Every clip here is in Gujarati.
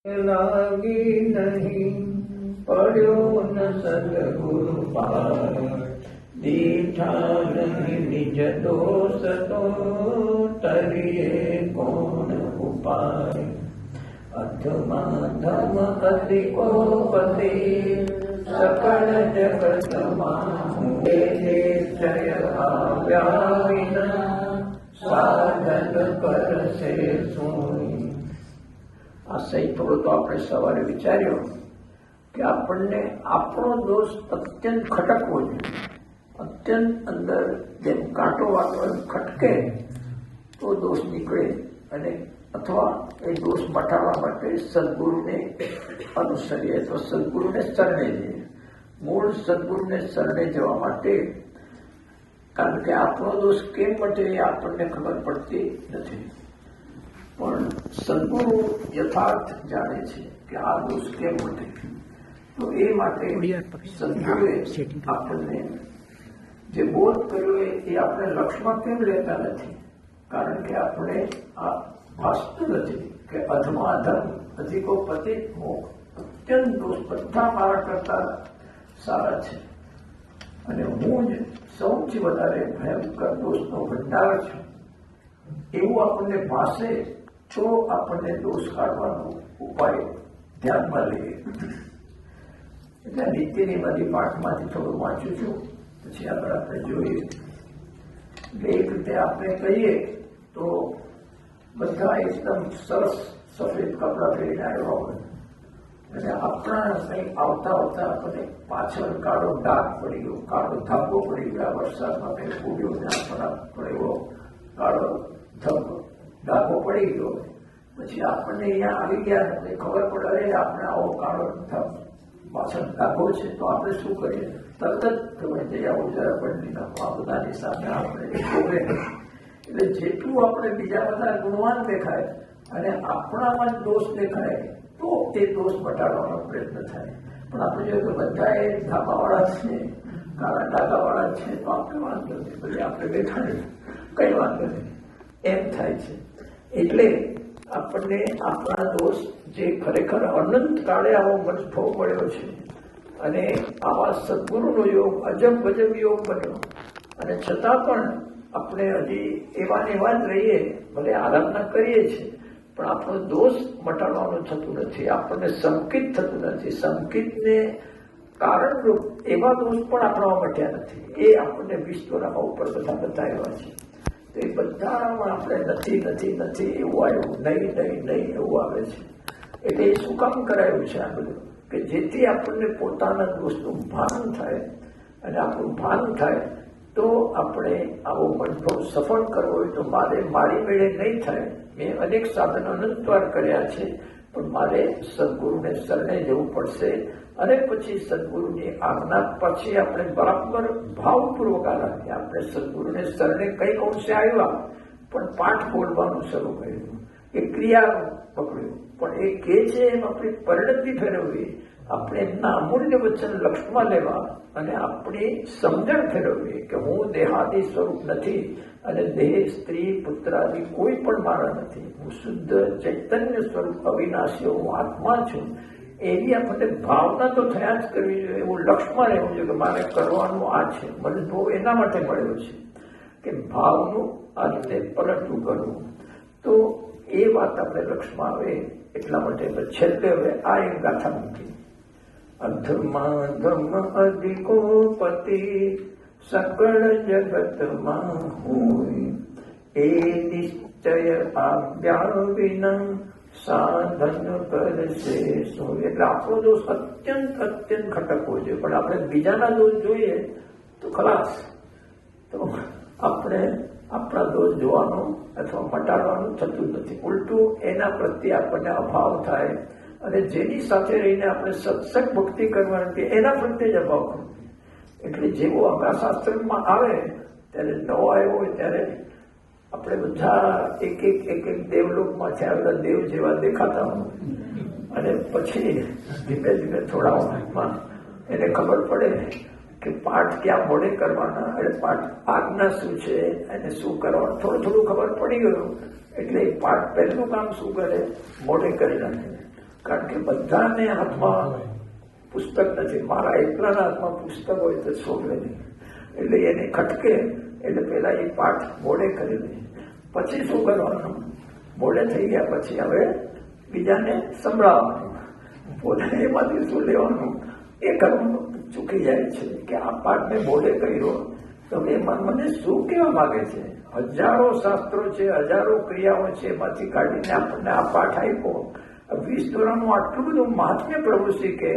લાગી નહીં પડ્યો ન સદગુરુ પાર દીઠા નહીં નિજ દોષ તો તરીએ કોણ ઉપાય અધમાધમ અધિકોપતિ સકળ જગતમાં નિશ્ચય આવ્યા વિના સાધન કરશે શું. આ સહી થોડો તો આપણે સવારે વિચાર્યો કે આપણને આપણો દોષ અત્યંત ખટકવો જોઈએ. અત્યંત અંદર જેમ કાંટો વાળો ખટકે તો દોષ નીકળે, અને અથવા એ દોષ મટાડવા માટે સદગુરુને અનુસરીએ તો સદગુરુને શરણે જઈએ. મૂળ સદગુરુને શરણે જવા માટે, કારણ કે આપણો દોષ કેમ મટે એ આપણને ખબર પડતી નથી, પણ સદગુરુ યથાર્થ જાણે છે કે આ દોષ કેમ મટે. તો એ માટે સદગુરુએ આપણને જે બોધ કર્યો એ આપણે લક્ષમાં કેમ લેતા નથી, કારણ કે આપણે આ ભાસતું નથી કે અધમા અધમ અધિકો પતિ અત્યંત દોષ બધા મારા કરતા સારા છે, અને હું જ સૌથી વધારે ભયંકર દોષનો ભંડાર છું એવું આપણને ભાષે તો આપણને દોષ કાઢવાનો ઉપાય ધ્યાનમાં લઈએ. એટલે નિત્યની બધી પાઠમાંથી થોડું વાંચું છું, પછી આગળ આપણે જોઈએ. એક રીતે આપણે કહીએ તો બધા એકદમ સરસ સફેદ કપડાં પહેરીને આવ્યા હોય, અને આપણા કંઈ આવતા આવતા આપણને પાછળ કાળો ડાઘ પડી ગયો, કાળો ધાબો પડી ગયો, વરસાદમાં કંઈ ફૂગ્યો ને આપણા પડેલો કાળો ડાઘો પડી ગયો. પછી આપણને અહીંયા આવી ગયા ને ખબર પડે અરે આપણે આવો કાળો પાછળ ડાઘો છે, તો આપણે શું કરીએ? તરત જ તમે જઈ આવો જરા પડી નાખો. આ બધાની સામે આપણે શોભે. એટલે જેટલું આપણે બીજા બધા ગુણવાન દેખાય અને આપણામાં જ દોષ દેખાય તો એ દોષ મટાડવાનો પ્રયત્ન થાય. પણ આપણે જોઈએ તો બધા એ ધાબાવાળા છે, કાળા ડાઘાવાળા છે, તો આપણે વાંધો નહીં, પછી આપણે બેઠા નહીં, કઈ વાંધો નહીં એમ થાય છે. એટલે આપણને આપણા દોષ જે ખરેખર અનંત કાળે આવો મજભવ મળ્યો છે, અને આવા સદગુરુનો યોગ અજબ ગજબ યોગ બન્યો, અને છતાં પણ આપણે હજી એવા ને એવા જ રહીએ, ભલે આરાધના કરીએ છીએ, પણ આપણો દોષ મટાડવાનું થતું નથી, આપણને સંકિત થતું નથી. સંકિતને કારણરૂપ એવા દોષ પણ આપણામાં મટ્યા નથી. એ આપણને વિશ્વના ઉપર બધા બતાવ્યા છે. તો એ બધામાં આપણે નથી નથી નથી એવું આવ્યું, નહીં નહીં નહીં એવું આવે છે. એટલે એ શું કામ કરાયું છે આ બધું? કે જેથી આપણને પોતાના દોષનું ભાન થાય, અને આપણું ભાન થાય તો આપણે આવો મજભવ સફળ કરવો હોય તો મારે મારી મેળે નહીં થાય. મેં અનેક સાધનો અનંતવાર કર્યા છે, પણ મારે સદગુરુને શરણે જવું પડશે, અને પછી સદગુરુની આજ્ઞા પછી આપણે બરાબર ભાવપૂર્વક રાખીએ. આપણે સદગુરુને શરણે કઈક અંશે આવ્યા, પણ પાઠ બોલવાનું શરૂ કર્યું, એ ક્રિયા પકડ્યું, પણ એ કે છે એમ આપણી પરિણતિ ફેરવવી, આપણે એમના અમૂલ્ય વચન લક્ષમાં લેવા, અને આપણી સમજણ ફેરવવી કે હું દેહાદી સ્વરૂપ નથી, અને દેહ સ્ત્રી પુત્રાદિ કોઈ પણ મારા નથી, હું શુદ્ધ ચૈતન્ય સ્વરૂપ અવિનાશી, હું આત્મા છું. એવી આપણને ભાવના તો થયા જ કરવી જોઈએ. એવું લક્ષમાં રહેવું જોઈએ કે મારે કરવાનું આ છે. મજભવ એના માટે મળ્યો છે કે ભાવનું આ રીતે પલટવું કરવું. તો એ વાત આપણે લક્ષમાં આવે એટલા માટે છેલ્લે હવે આ એક ગાથા મૂકી. અધમાધમ અધિકોપતિ સકળ જગતમાં હોય, એ નિશ્ચય આવ્યા વિના સાધન કરશે શું. એટલે આપણો દોષ અત્યંત અત્યંત ખટકવો જોઈએ, પણ આપણે બીજાના દોષ જોઈએ તો ખલાસ. તો આપણે આપણા દોષ જોવાનો અથવા મટાડવાનું થતું નથી, ઉલટું એના પ્રત્યે આપણને અભાવ થાય, અને જેની સાથે રહીને આપણે સત્સંગ ભક્તિ કરવાની એના પ્રત્યે જ અભાવ કરવો. એટલે જેવો આપણા શાસ્ત્રમાં આવે ત્યારે નવો આવ્યો હોય ત્યારે આપણે બધા એક એક દેવલોકમાં છે આવેલા દેવ જેવા દેખાતા હોય, અને પછી ધીમે ધીમે થોડા એને ખબર પડે કે પાઠ ક્યાં મોડે કરવાના, એટલે પાઠ આજ્ઞા શું છે અને શું કરવાનું થોડું થોડું ખબર પડી ગયું. એટલે પાઠ પહેલું કામ શું કરે, મોડે કરી નાખે. કારણ કે બધાને હાથમાં પુસ્તક નથી. મારા એકલાના હાથમાં પુસ્તક હોય તો છોડવે નહીં. એટલે એને ખટકે એટલે પેલા એ પાઠ મોડે કરી લે. પછી શું કરવાનું? મોડે થઈ ગયા પછી હવે બીજાને સંભળાવવાનું. પોતે એમાંથી શું લેવાનું એ કરવાનું ચૂકી જાય છે કે આ પાઠ મેં મોડે કર્યો તો એમાં મને શું કહેવા માંગે છે. હજારો શાસ્ત્રો છે, હજારો ક્રિયાઓ છે, એમાંથી કાઢીને આપણને આ પાઠ આપ્યો. 20 તોરાનું આટલું બધું મહાત્મ્ય પ્રભુ શ્રી કે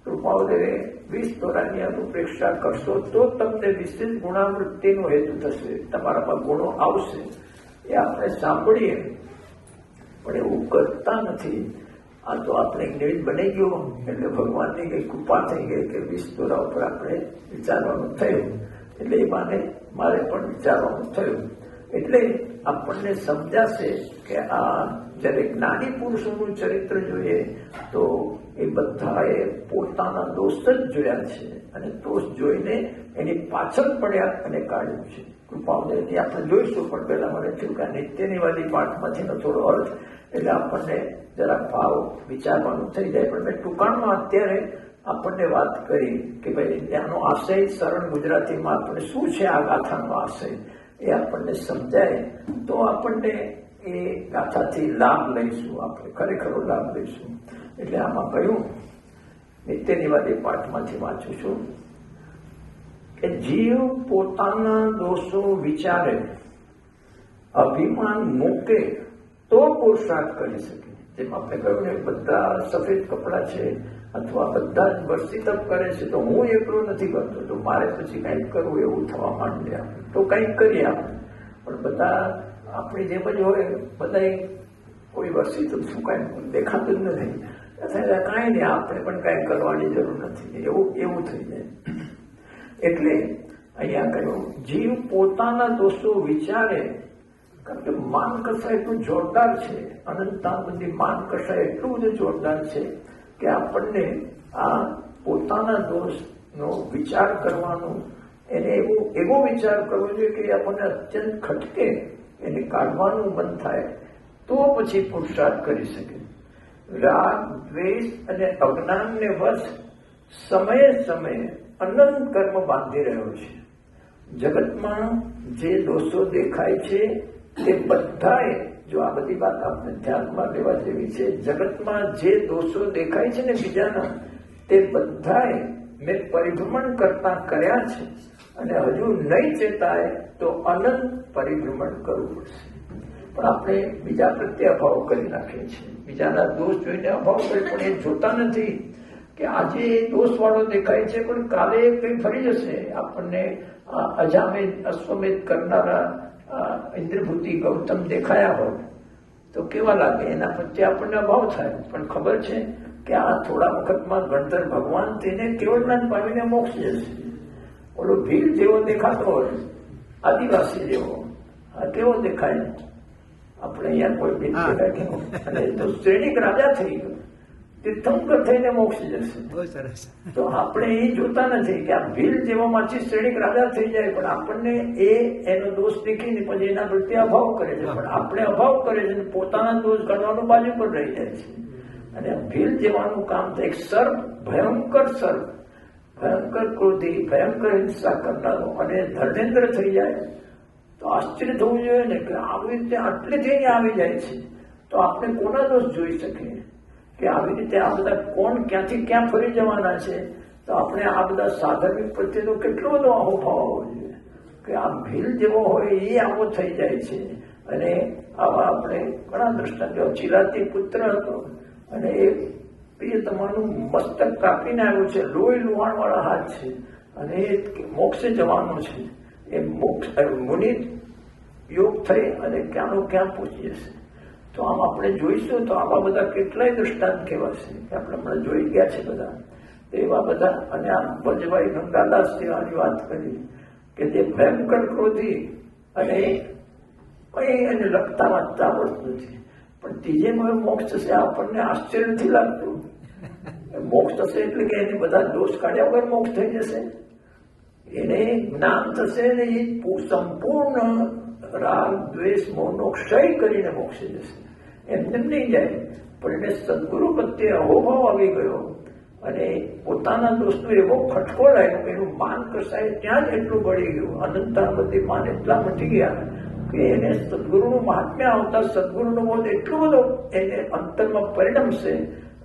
કૃપાઓદેવે 20 તોરાની અનુપ્રેક્ષા કરશો તો તમને વિશેષ ગુણાવૃત્તિનો હેતુ થશે, તમારામાં ગુણો આવશે. એ આપણે સાંભળીએ પણ એવું કરતા નથી. આ તો આપણે નિમિત્ત બની ગયો એટલે ભગવાનની કઈ કૃપા થઈ ગઈ કે 20 તોરા ઉપર આપણે વિચારવાનું થયું. એટલે એ મારે પણ વિચારવાનું થયું. એટલે આપણને સમજાશે કે આ જ્યારે જ્ઞાની પુરુષોનું ચરિત્ર જોઈએ તો એ બધાએ પોતાના દોષ જ જોયા છે અને દોષ જોઈને એની પાછળ પડ્યા અને કાઢ્યું છે. કૃપાઓદેવથી આપણે જોઈશું, પણ પહેલા મને થયું કે નિત્યનિવાદી પાઠમાંથીનો થોડો અર્થ એટલે આપણને જરા ભાવ વિચારવાનું થઈ જાય. પણ મેં ટૂંકાણમાં અત્યારે આપણને વાત કરી કે ભાઈ ત્યાંનો આશય સરળ ગુજરાતીમાં આપણે શું છે આ ગાથાનો આશય એ આપણને સમજાય તો આપણને એ ગાથાથી લાભ લઈશું, આપણે ખરેખર લાભ લઈશું. એટલે આમાં કહ્યું નિત્યનિવાદી પાઠમાંથી વાંચું છું કે જીવ પોતાના દોષો વિચારે, અભિમાન મૂકે તો પુરુષાર્થ કરી શકે. જેમ આપણે કહ્યું ને બધા સફેદ કપડા છે અથવા બધા જ વર્ષી તપ કરે છે તો હું એકલો નથી કરતો, તો મારે પછી કંઈક કરવું એવું થવા માંડે તો કંઈક કરીએ આપણે. પણ બધા આપણી જેમ જ હોય, બધા કોઈ વર્ષી તપ શું કાંઈ દેખાતું જ નથી, કાંઈ નહીં આપણે પણ કાંઈ કરવાની જરૂર નથી, એવું થઈ જાય. એટલે અહીંયા કહ્યું જીવ પોતાના દોષો વિચારે, કારણ કે માન કષા એટલું જોરદાર છે, અનંતા બધી માન કષા એટલું બધું જોરદાર છે કે આપણને આ પોતાના દોષનો વિચાર કરવાનો, એને એવો વિચાર કરવો જોઈએ કે આપણને અત્યંત ખટકે, એને કાઢવાનું મન થાય તો પછી પુરુષાર્થ કરી શકે. રાગ, દ્વેષ અને અજ્ઞાનને વશ સમયે સમયે અનંત કર્મ બાંધી રહ્યો છે. જગતમાં જે દોષો દેખાય છે તે બધાએ, જો આ બધી વાત આપણે ધ્યાનમાં લેવા જેવી છે, જગતમાં જે દોષો દેખાય છે ને બીજાના તે બધાએ મેં પરિભ્રમણ કરતા કર્યા છે અને હજુ નહીં ચેતાય તો અનંત પરિભ્રમણ કરવું પડશે. પણ આપણે બીજા પ્રત્યે અભાવ કરી નાખીએ છીએ, બીજાના દોષ જોઈને અભાવ કરી, પણ એ જોતા નથી કે આજે દોષ વાળો દેખાય છે પણ કાલે કઈ ફરી જશે. આપણને અજામેદ અશ્વમેધ કરનારા ઇન્દ્રભૂતિ ગૌતમ દેખાયા હોય તો કેવા લાગે, એના પ્રત્યે આપણને અભાવ થાય. પણ ખબર છે કે આ થોડા વખતમાં ગણધર ભગવાન તેને કેવળ જ્ઞાન પામીને મોક્ષ જશે. ઓલો ભીલ જેવો દેખાતો હોય, આદિવાસી જેવો, આ કેવો દેખાય, આપણે અહીંયા કોઈ ભીલ દેખાય અને તો શ્રેણિક રાજા થઈ ગયો, તીર્થંકર થઈને મોક્ષ જશે. તો આપણે એ જોતા નથી કે આ ભીલ જેવામાંથી શ્રેણિક રાજા થઈ જાય, પણ આપણને એનો દોષ દેખીને પછી એના પ્રત્યે અભાવ કરે છે. પણ આપણે અભાવ કરે છે અને પોતાના દોષ કાઢવાનું બાજુ પર રહી જાય છે. અને ભીલ જેવાનું કામ થાય. એક સર્પ, ભયંકર સર્પ, ભયંકર ક્રોધી, ભયંકર હિંસા કરનારો અને ધર્મેન્દ્ર થઈ જાય તો આશ્ચર્ય થવું જોઈએ ને કે આવી રીતે આટલે થઈને આવી જાય છે તો આપણે કોના દોષ જોઈ શકીએ કે આવી રીતે આ બધા કોણ ક્યાંથી ક્યાં ફરી જવાના છે. તો આપણે આ બધા સાધર્મિક પ્રત્યેનો કેટલો બધો અહોભાવ આવવો જોઈએ કે આ ભીલ જેવો હોય એ આવો થઈ જાય છે. અને આવા આપણે ઘણા દ્રષ્ટાંતો, ચિલાતી પુત્ર હતો અને એ પ્રિયતમાનું મસ્તક કાપીને આવ્યો છે, લોહી લુહાણ વાળા હાથ છે અને એ મોક્ષે જવાનો છે. એ મોક્ષ મુનિ યોગ થઈ અને ક્યાંનો ક્યાં પહોંચી જશે. તો આમ આપણે જોઈશું તો આવા બધા કેટલાય દ્રષ્ટાંત કહેવાશે કે આપણે હમણાં જોઈ ગયા છે બધા એવા બધા. અને આ ભજભાઈ ગંગાદાસ સેવાની વાત કરી કે જે ભયંકર ક્રોધી અને કઈ એને લખતા વાંચતા આવડતું નથી, પણ ત્રીજે મોક્ષ થશે આપણને આશ્ચર્ય નથી લાગતું. મોક્ષ થશે એટલે કે એને બધા દોષ કાઢ્યા વગર મોક્ષ થઈ જશે, એને જ્ઞાન થશે ને એ સંપૂર્ણ રાગ, દ્વેષ, મોહનો ક્ષય કરીને મોક્ષે જશે. એમને નહીં જાય પણ એને સદગુરુ પ્રત્યે અહોભાવ આવી ગયો અને પોતાના દોષનો એવો ખટકો લાગ્યો કે એનું માન કસાય ત્યાં જ એટલું બળી ગયું, અનંતા બધી માન એટલા મટી ગયા કે એને સદગુરુનું મહાત્મ્ય આવતા સદગુરુનો બોધ એટલો બધો એને અંતરમાં પરિણમશે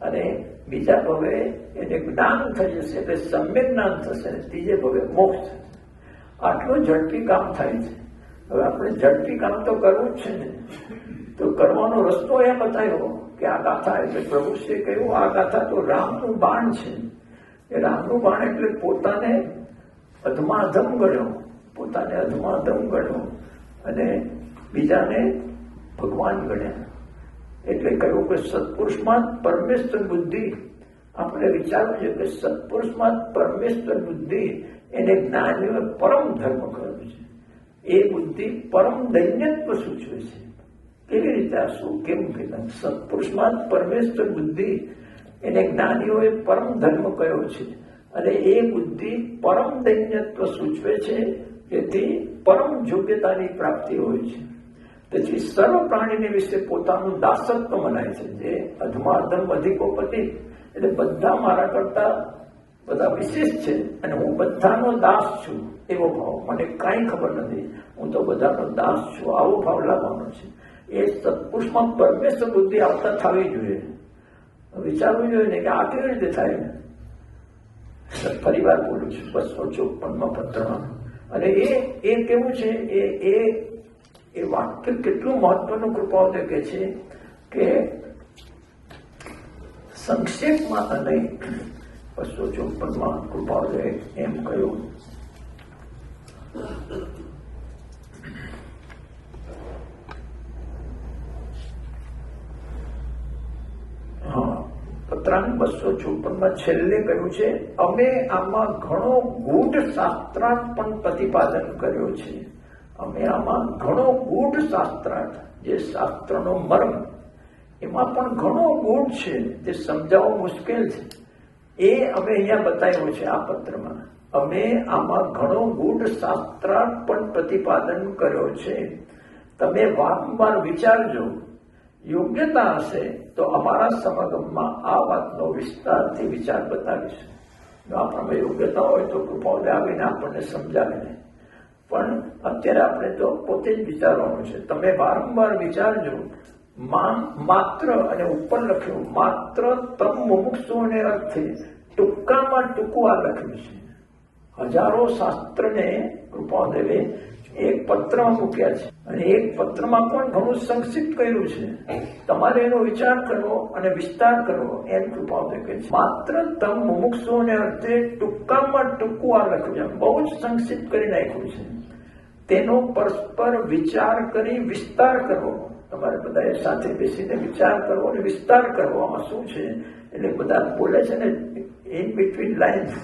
અને બીજા ભવે એને જ્ઞાન થઈ જશે, એટલે સમ્યક જ્ઞાન થશે, ત્રીજે ભવે મોક્ષ થશે. આટલું ઝડપી કામ થાય છે. હવે આપણે ઝડપી કામ તો કરવું જ છે ને, તો કરવાનો રસ્તો એ બતાવ્યો કે આ ગાથા એટલે પ્રભુશ્રીએ કહ્યું આ ગાથા તો રામનું બાણ છે. એ રામનું બાણ એટલે પોતાને અધમાધમ ગણ્યો, પોતાને અધમાધમ ગણ્યો અને બીજાને ભગવાન ગણ્યા. એટલે કહ્યું કે સત્પુરુષમાં પરમેશ્વર બુદ્ધિ, આપણે વિચારવું છે કે સત્પુરુષમાં પરમેશ્વર બુદ્ધિ એને જ્ઞાનીઓએ પરમ ધર્મ કહ્યો છે. એ બુદ્ધિ પરમ દૈન્યત્વ સૂચવે છે. કેવી રીતે આ શું કેમ કહેતા? સત્પુરુષમાં પરમેશ્વર બુદ્ધિ એને જ્ઞાનીઓએ પરમ ધર્મ કહ્યો છે અને એ બુદ્ધિ પરમ દૈન્યત્વ સૂચવે છે, જેથી પરમ યોગ્યતાની પ્રાપ્તિ હોય છે. તેથી સર્વ પ્રાણીને વિશે પોતાનું દાસત્વ મનાય છે. જે અધમાધમ અધિકોપતિ એટલે બધા મારા કરતા બધા વિશેષ છે અને હું બધાનો દાસ છું એવો ભાવ, મને કાંઈ ખબર નથી, હું તો બધાનો દાસ છું, આવો ભાવ લાવવાનો છે. એ સત્પુરુષમાં પરમેશ્વર બુદ્ધિ આવતા થવી જોઈએ. વિચારવું જોઈએ ને કે આ કેવી રીતે થાય. ફરી વાર બોલું છું 254માં પત્રમાં. અને એ કેવું છે, એ વાક્ય કેટલું મહત્વનું કૃપાઓદય કે છે કે સંક્ષેપમાં અને 254માં કૃપાઓદય એમ કહ્યું પત્રાંગ 254માં છેલ્લે કહ્યું છે અમે આમાં ઘણો ગૂઢ શાસ્ત્રાર્થ પણ પ્રતિપાદન કર્યો છે. અમે આમાં ઘણો ગૂઢ શાસ્ત્રાર્થ, જે શાસ્ત્રનો મર્મ એમાં પણ ઘણો ગૂઢ છે જે સમજાવવું મુશ્કેલ છે, એ અમે અહીંયા બતાવ્યો છે આ પત્રમાં. અમે આમાં ઘણો ગૂઢ શાસ્ત્રાર્થ પણ પ્રતિપાદન કર્યો છે. તમે વારંવાર વિચારજો, યોગ્યતા હશે તો અમારા સમાગમમાં આ વાતનો વિસ્તારથી વિચાર બતાવીશું. આપણામાં યોગ્યતા હોય તો કૃપાઓદય આવીને આપણને સમજાવે. પણ અત્યારે આપણે તો પોતે જ વિચારવાનું છે. તમે વારંવાર વિચારજો. માત્ર, અને ઉપર લખ્યું માત્ર તમ મુમુક્ષુઓને અર્થે ટૂંકામાં ટૂંકું આ લખ્યું છે. હજારો શાસ્ત્રને કૃપાઓદયે એક પત્રમાં મૂક્યા છે અને એક પત્રમાં પણ ઘણું સંક્ષિપ્ત કર્યું છે. તમારે એનો વિચાર કરવો અને વિસ્તાર કરવો એમ કૃપાઓદય કહે છે. માત્ર તમ મુમુક્ષુઓને અર્થે ટૂંકામાં ટૂંકું આ લખ્યું છે, બહુ જ સંક્ષિપ્ત કરી નાખ્યું છે. તેનો પરસ્પર વિચાર કરી વિસ્તાર કરવો. તમારે બધા સાથે બેસીને વિચાર કરવો અને વિસ્તાર કરવો. આમાં શું છે એટલે બધા બોલે છે ને ઇન બિટવીન લાઇન્સ,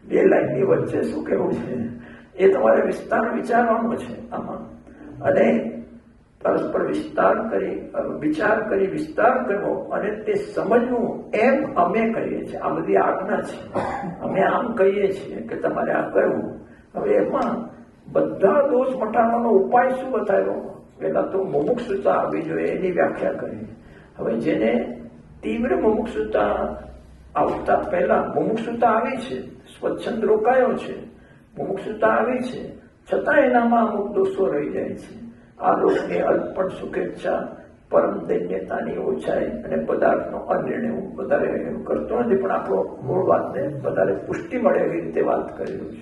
બે લાઈનની વચ્ચે શું કેવું છે એ તમારે વિચારવાનો છે આમાં. અને પરસ્પર વિચાર કરી વિસ્તાર કરવો અને તે સમજવું એમ અમે કહીએ છીએ. આ બધી આજ્ઞા છે. અમે આમ કહીએ છીએ કે તમારે આ કરવું. હવે એમાં બધા દોષ મટાડવાનો ઉપાય શું બતાવ્યો? પહેલા તો મુમુક્ષુતા આવવી જોઈએ એની વ્યાખ્યા કરી. હવે જેને તીવ્ર મુમુક્ષુતા આવતા પહેલા મુમુક્ષુતા આવી છે, સ્વચ્છંદ રોકાયો છે, મુમુક્ષુતા આવી છે, છતાં એનામાં અમુક દોષો રહી જાય છે. આ લોકની અલ્પણ સુખેચ્છા, પરમ દૈન્યતાની ઓછાઈ અને પદાર્થનો અનિર્ણય. હું વધારે એમ કરતો નથી, પણ આપણો મૂળ વાતને વધારે પુષ્ટિ મળે એવી રીતે વાત કરી રહ્યું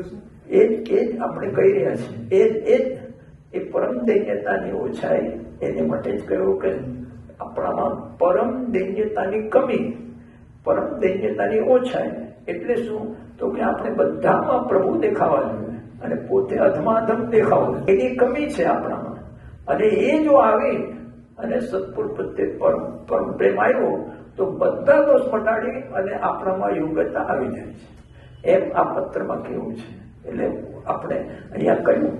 છું. એ જ આપણે કહી રહ્યા છીએ. એ પરમ દૈન્યતાની ઓછાઈ એને માટે જ કહ્યું કે આપણામાં પરમ દૈન્યતાની કમી, પરમ દૈન્યતાની ઓછાઈ એટલે શું? તો કે આપણે બધામાં પ્રભુ દેખાવા જોઈએ અને પોતે અધમાધમ દેખાવું, એની કમી છે આપણામાં. અને એ જો આવી અને સત્પુરુષ પ્રત્યે પરમ પ્રેમ આવ્યો તો બધા દોષ મટાડી અને આપણામાં યોગ્યતા આવી જાય છે. એમ આ પત્રમાં કેવું છે. એટલે આપણે અહીંયા કહ્યું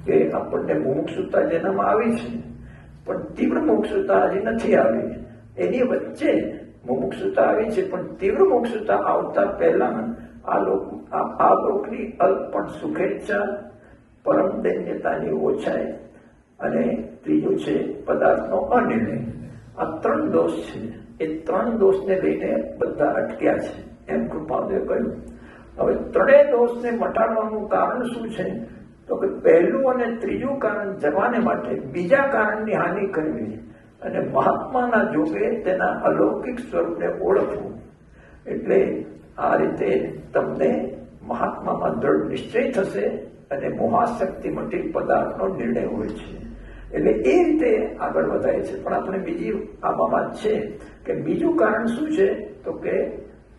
કે આપણને મુમુક્ષુતા જેનામાં આવી છે, પણ તીવ્ર મુમુક્ષુતા હજી નથી આવી. એની વચ્ચે મુમુક્ષુતા આવી છે, પણ તીવ્ર મુમુક્ષુતા આવતા પહેલા આ લોકની અલ્પ પણ સુખેચ્છા, પરમ દૈન્યતાની ઓછાઈ અને ત્રીજું છે પદાર્થનો અનિર્ણય. આ 3 દોષ છે. એ 3 દોષને લઈને બધા અટક્યા છે એમ કૃપાદેવે કહ્યું. હવે 3 દોષને મટાડવાનું કારણ શું છે? તો કે પહેલું અને ત્રીજું કારણ જવાને માટે બીજા કારણની હાનિ કરવી અને મહાત્માના જોગે તેના અલૌકિક સ્વરૂપને ઓળખવું. એટલે આ રીતે તમને મહાત્મામાં દ્રઢ નિશ્ચય થશે અને મોહાશક્તિ મટી પદાર્થનો નિર્ણય હોય છે. એટલે એ રીતે આગળ વધાય છે. પણ આપણે બીજી આમાં વાત છે કે બીજું કારણ શું છે? તો કે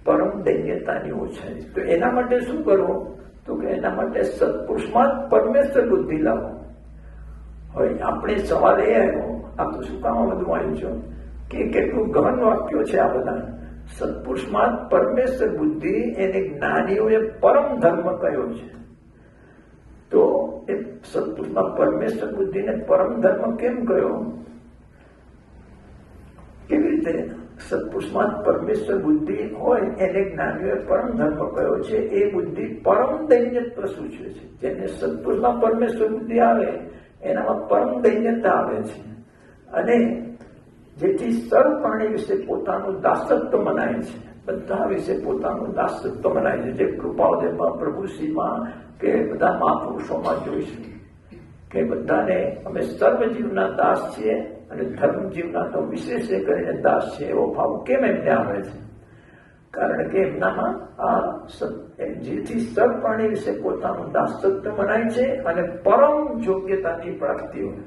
પરમ દૈન્યતાની ઓછાઈ. તો એના માટે શું કરવું? તો કે એના માટે સત્પુરુષમાં જ પરમેશ્વર બુદ્ધિ લાવો. હવે આપણે સવાલ એ આવ્યો, આ તો શું કામ બધું આવ્યું છે કે કેટલું ગહન વાક્યો છે આ બધા. સત્પુરુષમાં જ પરમેશ્વર બુદ્ધિ એને જ્ઞાનીઓએ પરમ ધર્મ કહ્યો છે. તો એ સત્પુરુષમાં પરમેશ્વર બુદ્ધિને પરમ ધર્મ કેમ કહ્યો? કેવી રીતે? સત્પુરુષમાં પરમેશ્વર બુદ્ધિ હોય એને જ્ઞાનીઓએ પરમ ધર્મ કહ્યો છે. એ બુદ્ધિ પરમ દૈન્યત્વ સૂચવે છે. જેને સત્પુરુષમાં પરમેશ્વર બુદ્ધિ આવે એનામાં પરમ દૈન્યતા આવે છે. અને જેથી સર્વ પ્રાણી વિશે પોતાનું દાસત્વ મનાય છે. બધા વિશે પોતાનું દાસત્વ મનાય છે. જે કૃપાદેવમાં, પ્રભુશ્રીમાં કે બધા મહાપુરુષોમાં જોઈશું કે બધાને અમે સર્વ જીવના દાસ છીએ અને ધર્મ જીવના તો વિશેષ કરીને દાસ છે એવો ભાવ કેમ એમને આવે છે? કારણ કે એમનામાં જેથી સર્વ પ્રાણી વિશે પોતાનું દાસત્વ મનાય છે અને પરમ યોગ્યતાની પ્રાપ્તિ હોય.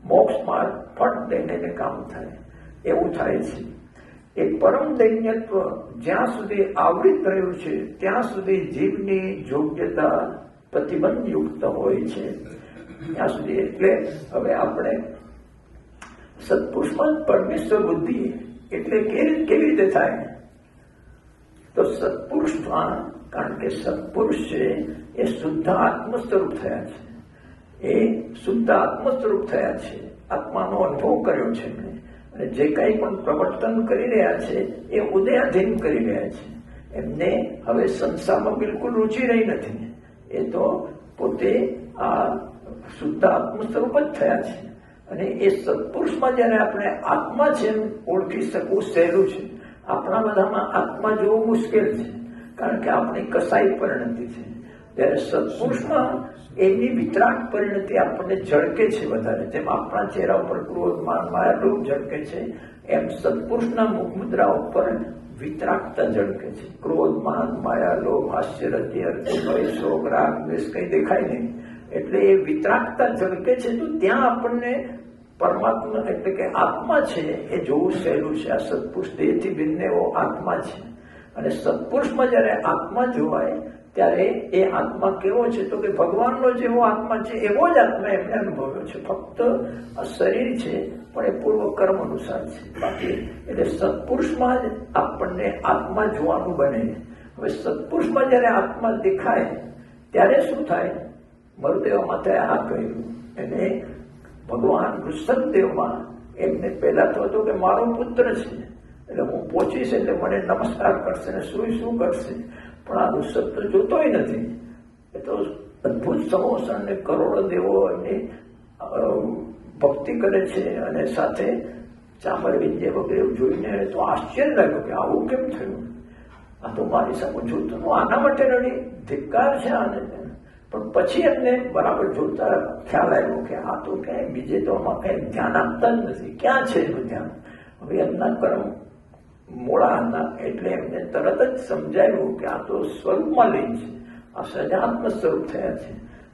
મોક્ષ માર્ગ ફટ દઈને કામ થાય એવું થાય છે. એ પરમ દૈન્યત્વ જ્યાં સુધી આવૃત રહ્યું છે ત્યાં સુધી જીવની યોગ્યતા પ્રતિબંધયુક્ત હોય છે ત્યાં સુધી. એટલે હવે આપણે સત્પુરુષમાં પરમેશ્વર બુદ્ધિ એટલે કેવી રીતે થાય? તો સત્પુરુષમાં, કારણ કે સત્પુરુષ છે એ શુદ્ધ આત્મ સ્વરૂપ થયા છે. એ શુદ્ધ આત્મ સ્વરૂપ થયા છે. આત્માનો અનુભવ કર્યો છે એમણે. અને જે કંઈ પણ પ્રવર્તન કરી રહ્યા છે એ ઉદયાધીન કરી રહ્યા છે. એમને હવે સંસારમાં બિલકુલ રુચિ રહી નથી. એ તો પોતે આ શુદ્ધ આત્મ સ્વરૂપ જ થયા છે. અને એ સત્પુરુષમાં જયારે આપણે આત્મા છે એમ ઓળખી શકવું સહેલું છે. આપણા બધામાં આત્મા જોવું મુશ્કેલ છે કારણ કે આપણી કસાઈ પરિણતિ છે. ત્યારે સત્પુરુષમાં એની વિતરાગ પરિણતિ આપણને ઝળકે છે વધારે. જેમ આપણા ચહેરા ઉપર ક્રોધ, માન, માયા, લોભ ઝળકે છે એમ સત્પુરુષના મુખ મુદ્રા ઉપર વિતરાગતા ઝળકે છે. ક્રોધ, માન, માયા, લોભ, હાસ્ય, રતિ, ભય, શોક, રાગ, દ્વેષ કઈ દેખાય નહીં. એટલે એ વિતરાગતા ઝળકે છે. તો ત્યાં આપણને પરમાત્મા એટલે કે આત્મા છે એ જોવું સહેલું છે. આ સત્પુરુષ દેહથી ભિન્ન એવો આત્મા છે. અને સત્પુરુષમાં જયારે આત્મા જોવાય ત્યારે એ આત્મા કેવો છે? તો કે ભગવાનનો જેવો આત્મા છે એવો જ આત્મા એમને અનુભવ્યો છે. ફક્ત આ શરીર છે પણ એ પૂર્વ કર્મ અનુસાર છે. બાકી એટલે સત્પુરુષમાં જ આપણને આત્મા જોવાનું બને. હવે સત્પુરુષમાં જયારે આત્મા દેખાય ત્યારે શું થાય? મરુદેવ માતાએ આ કહ્યું. એને ભગવાન ઋષભદેવમાં એમને પહેલા તો હતું કે મારો પુત્ર છે એટલે હું પહોંચીશ એટલે મને નમસ્કાર કરશે ને શું કરશે. પણ આ ઋષભ તો જોતોય નથી. એ તો અદભુત સમોસા ને કરોડો દેવો એમની ભક્તિ કરે છે અને સાથે ચામર વિદ્ય વગેરે જોઈને તો આશ્ચર્ય લાગ્યું કે આવું કેમ થયું? આ તો મારી સામે જોતું આના માટે રડી ધિક્કાર છે આને. પણ પછી એમને બરાબર જોતા ખ્યાલ આવ્યો કે આ તો ક્યાંય બીજે તો આમાં કઈ ધ્યાન આપતા જ નથી. ક્યાં છે એનું ધ્યાન? હવે એમના કર્મ મોડા હતા એટલે એમને તરત જ સમજાયું કે આ તો સ્વરૂપમાં લઈ છે. આ સજાત્મ સ્વરૂપ થયા છે.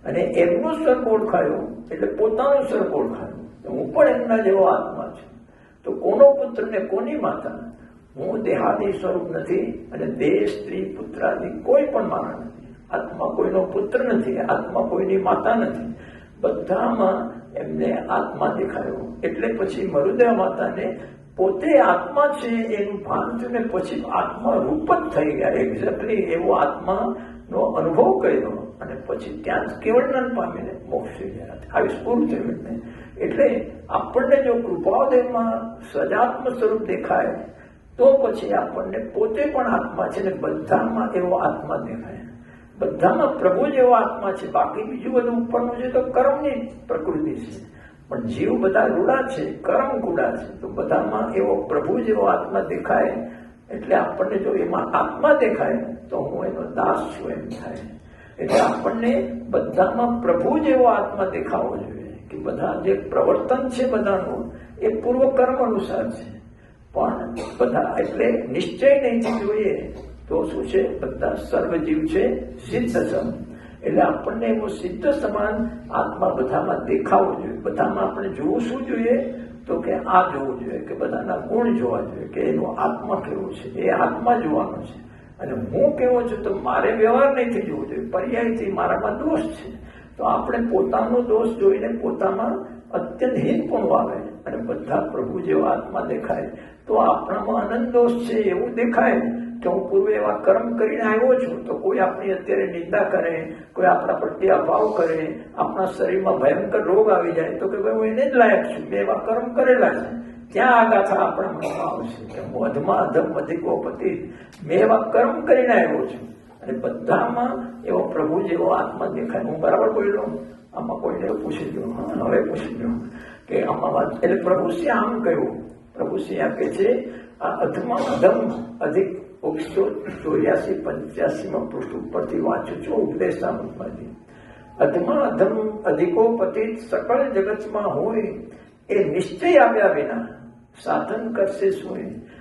અને એમનું સ્વરૂપ ઓળખાયું એટલે પોતાનું સ્વરૂપ ઓળખાયું. હું પણ એમના જેવો આત્મા છું. તો કોનો પુત્ર ને કોની માતા? હું દેહાદી સ્વરૂપ નથી અને દેહ, સ્ત્રી, પુત્રાદી કોઈ પણ મારા નથી. આત્મા કોઈનો પુત્ર નથી. આત્મા કોઈની માતા નથી. બધામાં એમને આત્મા દેખાયો. એટલે પછી મરુદેવ માતાને પોતે આત્મા છે એનું ભાન થયું ને પછી આત્મા રૂપ જ થઈ ગયા. એક્ઝેક્ટલી એવો આત્માનો અનુભવ કર્યો અને પછી ત્યાં જ કેવળજ્ઞાન પામીને મોક્ષ થઈ ગયા. આવી સ્ફૂર્ત થયું એમને. એટલે આપણને જો કૃપાદેવમાં સજાત્મ સ્વરૂપ દેખાય તો પછી આપણને પોતે પણ આત્મા છે ને બધામાં એવો આત્મા દેખાય. બધામાં પ્રભુ જેવો આત્મા છે. બાકી બીજું બધું ઉપરનું છે તો કર્મની પ્રકૃતિ છે. પણ જીવ બધા રૂડા છે, કર્મ કુડા છે. તો બધામાં એવો પ્રભુ જેવો આત્મા દેખાય એટલે આપણને જો એમાં આત્મા દેખાય તો હું એનો દાસ છું એમ થાય. એટલે આપણને બધામાં પ્રભુ જેવો આત્મા દેખાવો જોઈએ કે બધા જે પ્રવર્તન છે બધાનું એ પૂર્વ કર્મ અનુસાર છે. પણ બધા એટલે નિશ્ચય નહીં જોઈએ તો શું છે, બધા સર્વજીવ છે સિદ્ધ સમ. એટલે આપણને એવો સિદ્ધ સમાન આત્મા બધામાં દેખાવો જોઈએ. બધામાં આપણે જોવું શું જોઈએ તો કે આ જોવું જોઈએ કે બધાના ગુણ જોવા જોઈએ કે એનો આત્મા કેવો છે, એ આત્મા જોવાનો છે. અને હું કેવો છું તો મારે વ્યવહાર નથી જોવું જોઈએ, પર્યાયથી મારામાં દોષ છે તો આપણે પોતાનો દોષ જોઈને પોતામાં અત્યંત હીનપણું આવે અને બધા પ્રભુ જેવા આત્મા દેખાય તો આપણામાં અનંત દોષ છે એવું દેખાય કે હું પૂર્વે એવા કર્મ કરીને આવ્યો છું. તો કોઈ આપણી અત્યારે નિંદા કરે, કોઈ આપણા પ્રત્યે અભાવ કરે, આપણા શરીરમાં ભયંકર રોગ આવી જાય તો કે ભાઈ હું એને જ લાયક છું, મેં એવા કર્મ કરેલા છે. ત્યાં આ ગાથા આપણા મનમાં આવશે કે હું અધમાં અધમ અધિકોપતિ, મેં એવા કર્મ કરીને આવ્યો છું. અને બધામાં એવો પ્રભુ જેવો આત્મા દેખાય. હું બરાબર બોલ્યો? આમાં કોઈને પૂછી દો. હવે પૂછી દો કે આમાં વાત. એટલે પ્રભુશ્રી આમ કહ્યું, પ્રભુશ્રી આપે છે આ અધમાં અધમ અધિક 184-85 પૃષ્ઠ ઉપરથી વાંચું છું ઉપદેશામૃતમાંથી. અધમાં અધમ અધિકોપતિ સકળ જગતમાં હોય એ નિશ્ચય આવ્યા વિના સાધન કરશે શું?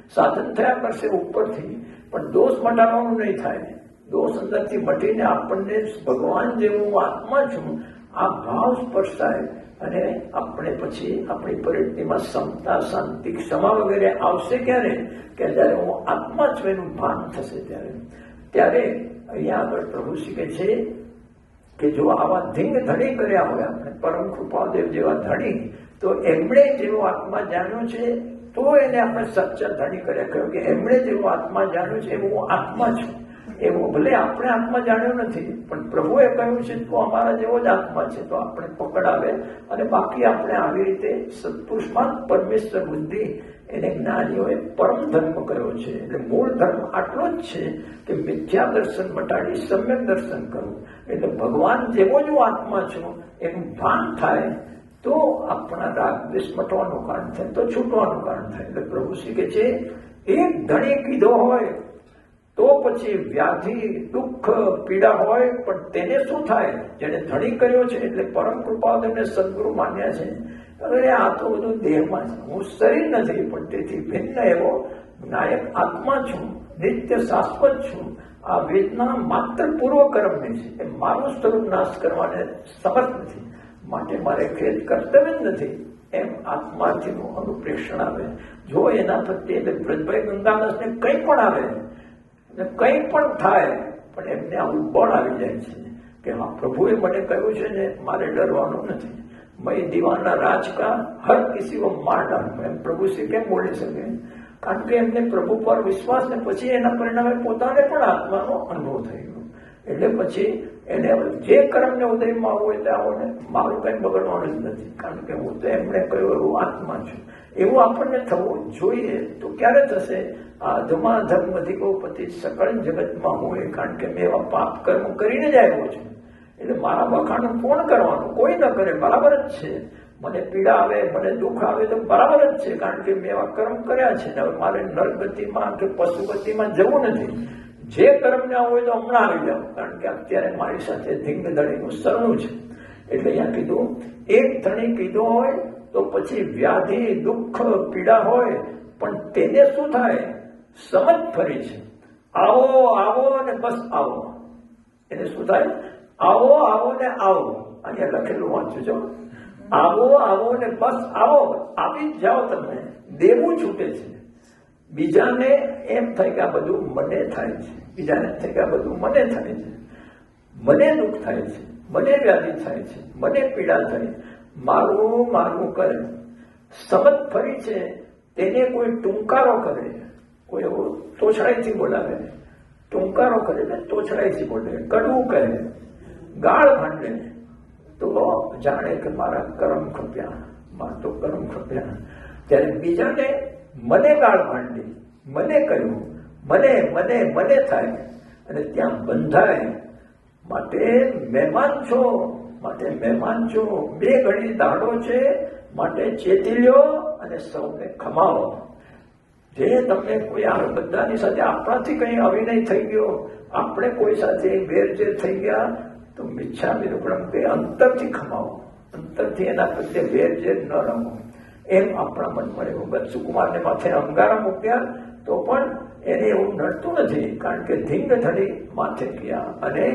સાધન થયા કરશે ઉપરથી, પણ દોષ મટાડવાનું નહીં થાય. દોષ અંદરથી મટીને આપણને ભગવાન જેવું આત્મા છું આ ભાવ સ્પર્શાય અને આપણે પછી આપણી પરિણતિમાં સમતા, શાંતિ, ક્ષમા વગેરે આવશે. ક્યારે? કે જયારે હું આત્મા છું એનું ભાન થશે ત્યારે અહીંયા આગળ પ્રભુ શીખે છે કે જો આવા ધીંગ ધણી કર્યા હોય આપણે પરમ કૃપાદેવ જેવા ધણી, તો એમણે જેવો આત્મા જાણ્યો છે તો એને આપણે સચ્ચા ધણી કર્યા. કહ્યું કે એમણે જેવો આત્મા જાણ્યો છે એવું હું આત્મા છું. એવું ભલે આપણે આત્મા જાણ્યો નથી પણ પ્રભુએ કહ્યું છે તો અમારા જેવો જ આત્મા છે, તો આપણે પકડાવે. અને બાકી આપણે આવી રીતે સત્પુરુષમાં પરમેશ્વર બુદ્ધિ એને જ્ઞાનીઓએ પરમ ધર્મ કર્યો છે. એટલે મૂળ ધર્મ આટલો જ છે કે મિથ્યા દર્શન મટાડી સમ્યક દર્શન કરવું. એટલે ભગવાન જેવો જ હું આત્મા છું એનું ભાન થાય તો આપણા રાગ દ્વેષ મટવાનું કારણ થાય, તો છૂટવાનું કારણ થાય. એટલે પ્રભુ શીખે છે એક ધણી કીધો હોય તો પછી વ્યાધિ, દુઃખ, પીડા હોય પણ તેને શું થાય? જેને ધણી કર્યો છે એટલે પરમ કૃપા તેમને સદગુરુ માન્યા છે. અરે આ તો બધું દેહમાં છે, હું શરીર નથી પણ તેથી ભિન્ન એવો નાયક આત્મા છું, નિત્ય શાશ્વત છું. આ વેદના માત્ર પૂર્વ કર્મની છે, એ મારું સ્વરૂપ નાશ કરવાને સમર્થ નથી, માટે મારે ખેદ કર્તવ્ય જ નથી એમ આત્માથીનું અનુપ્રેક્ષણ આવે. જો એના પ્રત્યે બ્રજભાઈ ગંગાદાસને કંઈ પણ આવે, કંઈ પણ થાય પણ એમને આવું બળ આવી જાય છે કે હા પ્રભુએ મને કહ્યું છે ને મારે ડરવાનું નથી. મેં દીવાના રાજ કા હર કિસી કો માર ડાલું, એમ પ્રભુ શ્રી કેમ બોલી શકે? કારણ કે એમને પ્રભુ પર વિશ્વાસ ને પછી એના પરિણામે પોતાને પણ આત્માનો અનુભવ થઈ ગયો. એટલે પછી એને જે કર્મને ઉદયમાં આવું હોય તે આવો ને, મારું કંઈ બગડવાનું જ નથી, કારણ કે હું તો એમણે કહ્યું એવું આત્મા છું. એવું આપણને થવું જોઈએ. તો ક્યારે થશે? આ અધમા ધર્મ અધિકોપતિ સકળ જગતમાં હોય, કારણ કે મેં એવા પાપ કર્મ કરીને જ આવ્યો છું. એટલે મારા વખાણ કોણ કરવાનું? કોઈ ન કરે, બરાબર જ છે. મને પીડા આવે, મને દુઃખ આવે તો બરાબર જ છે, કારણ કે મેં એવા કર્મ કર્યા છે. હવે મારે નરગતિમાં કે પશુગતિમાં જવું નથી. જે કર્મ ના હોય તો હમણાં આવી જાવ, કારણ કે અત્યારે મારી સાથે ધીંગ ધણીનું સરણું છે. એટલે અહીંયા કીધું એક ધણી કીધો હોય તો પછી વ્યાધિ, દુઃખ, પીડા હોય પણ તેને શું થાય? સમજ ફરી છે. આવો આવો ને બસ આવો. એને શું થાય? આવો આવો ને આવો. અહીંયા લખેલું વાંચું છો, આવો આવો ને બસ આવો. આવી જ જાઓ, તમને દેવું છૂટે છે. બીજાને એમ થાય કે આ બધું મને થાય છે, બીજાને થાય કે આ બધું મને થાય છે, મને દુઃખ થાય છે, મને વ્યાધિ થાય છે, મને પીડા થાય, મારું મારું કરે. સમજ ફરી છે તેને કોઈ ટૂંકારો કરે, કોઈ એવો તોછડાઈથી બોલાવે, ટૂંકારો કરે ને તોછડાઈથી બોલે, કડવું કહે, ગાળ ભાંડે તો જાણે કે મારા કર્મ ખપ્યા, મારા તો કર્મ ખપ્યા. ત્યારે બીજાને મને ગાળ ભાંડી, મને કહ્યું, મને મને મને થાય અને ત્યાં બંધાય. માટે મહેમાન છો માટે મહેમાન છો, 2 ઘડી દાડો છે, માટે ચેતી લ્યો અને સૌને ખમાવો. જે તમને કોઈ બધાની સાથે આપણાથી કઈ અવિનય થઈ ગયો, આપણે કોઈ સાથે વેરઝેર થઈ ગયા, તો મિચ્છામિ દુક્કડમ કે અંતરથી ખમાવો, અંતરથી એના પ્રત્યે વેરઝેર ન રમો. એમ આપણા મનમાં એવું. સુકુમારને માથે અંગારા મૂક્યા તો પણ એને એવું નડતું નથી, કારણ કે ધીંગ ધડી માથે ગયા અને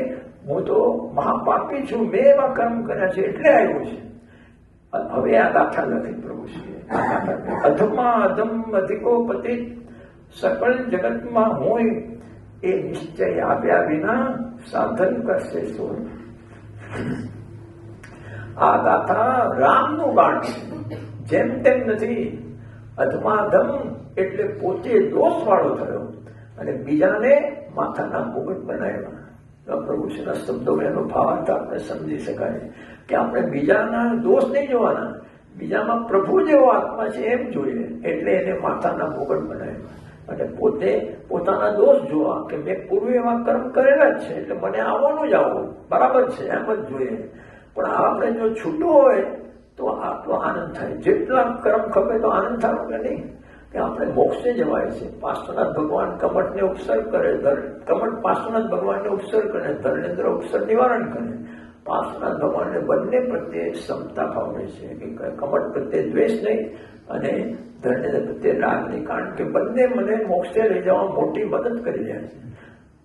હું તો મહાપાપી છું, મેં એવા કર્મ કર્યા છે એટલે આવ્યો છે. હવે આ ગાથા નથી પ્રભુશ્રીએ. અધમા અધમ અધિકો પતિ સકળ જગતમાં હોય એ નિશ્ચય આપ્યા વિના સાધન કરશે શું? આ ગાથા રામનું ગાણ છે, જેમ તેમ નથી. અધમાધમ એટલે પોતે દોષ વાળો થયો અને બીજાને માથાના મુગટ બનાવ્યા. પ્રભુશ્રીના શબ્દો એનો ભાવાર્થ આપણે સમજી શકાય કે આપણે બીજાના દોષ નહીં જોવાના, બીજામાં પ્રભુ જેવો આત્મા છે એમ જોઈએ. એટલે એને માથાના મુગટ બનાવ્યા અને પોતે પોતાના દોષ જોવા કે મેં પૂર્વે એવા કર્મ કરેલા જ છે એટલે મને આવવાનું જ આવું બરાબર છે એમ જ જોઈએ. પણ આપણે જો છૂટું હોય તો આટલો આનંદ થાય. જેટલા કર્મ ખપે તો આનંદ થાય કે નહીં, કે આપણે મોક્ષે જવાય છે. પાર્શ્વનાથ ભગવાન કમઠને ઉપસર્ગ કરે, કમઠ પાર્શ્વનાથ ભગવાનને ઉપસર્ગ કરે, ધર્મેન્દ્ર ઉપસર્ગ નિવારણ કરે. પાર્શ્વનાથ ભગવાનને બંને પ્રત્યે ક્ષમતા ભાવે છે કે કમઠ પ્રત્યે દ્વેષ નહીં અને ધર્મેન્દ્ર પ્રત્યે રાગ નહીં, કારણ કે બંને મને મોક્ષે લઈ જવા મોટી મદદ કરી રહ્યા છે.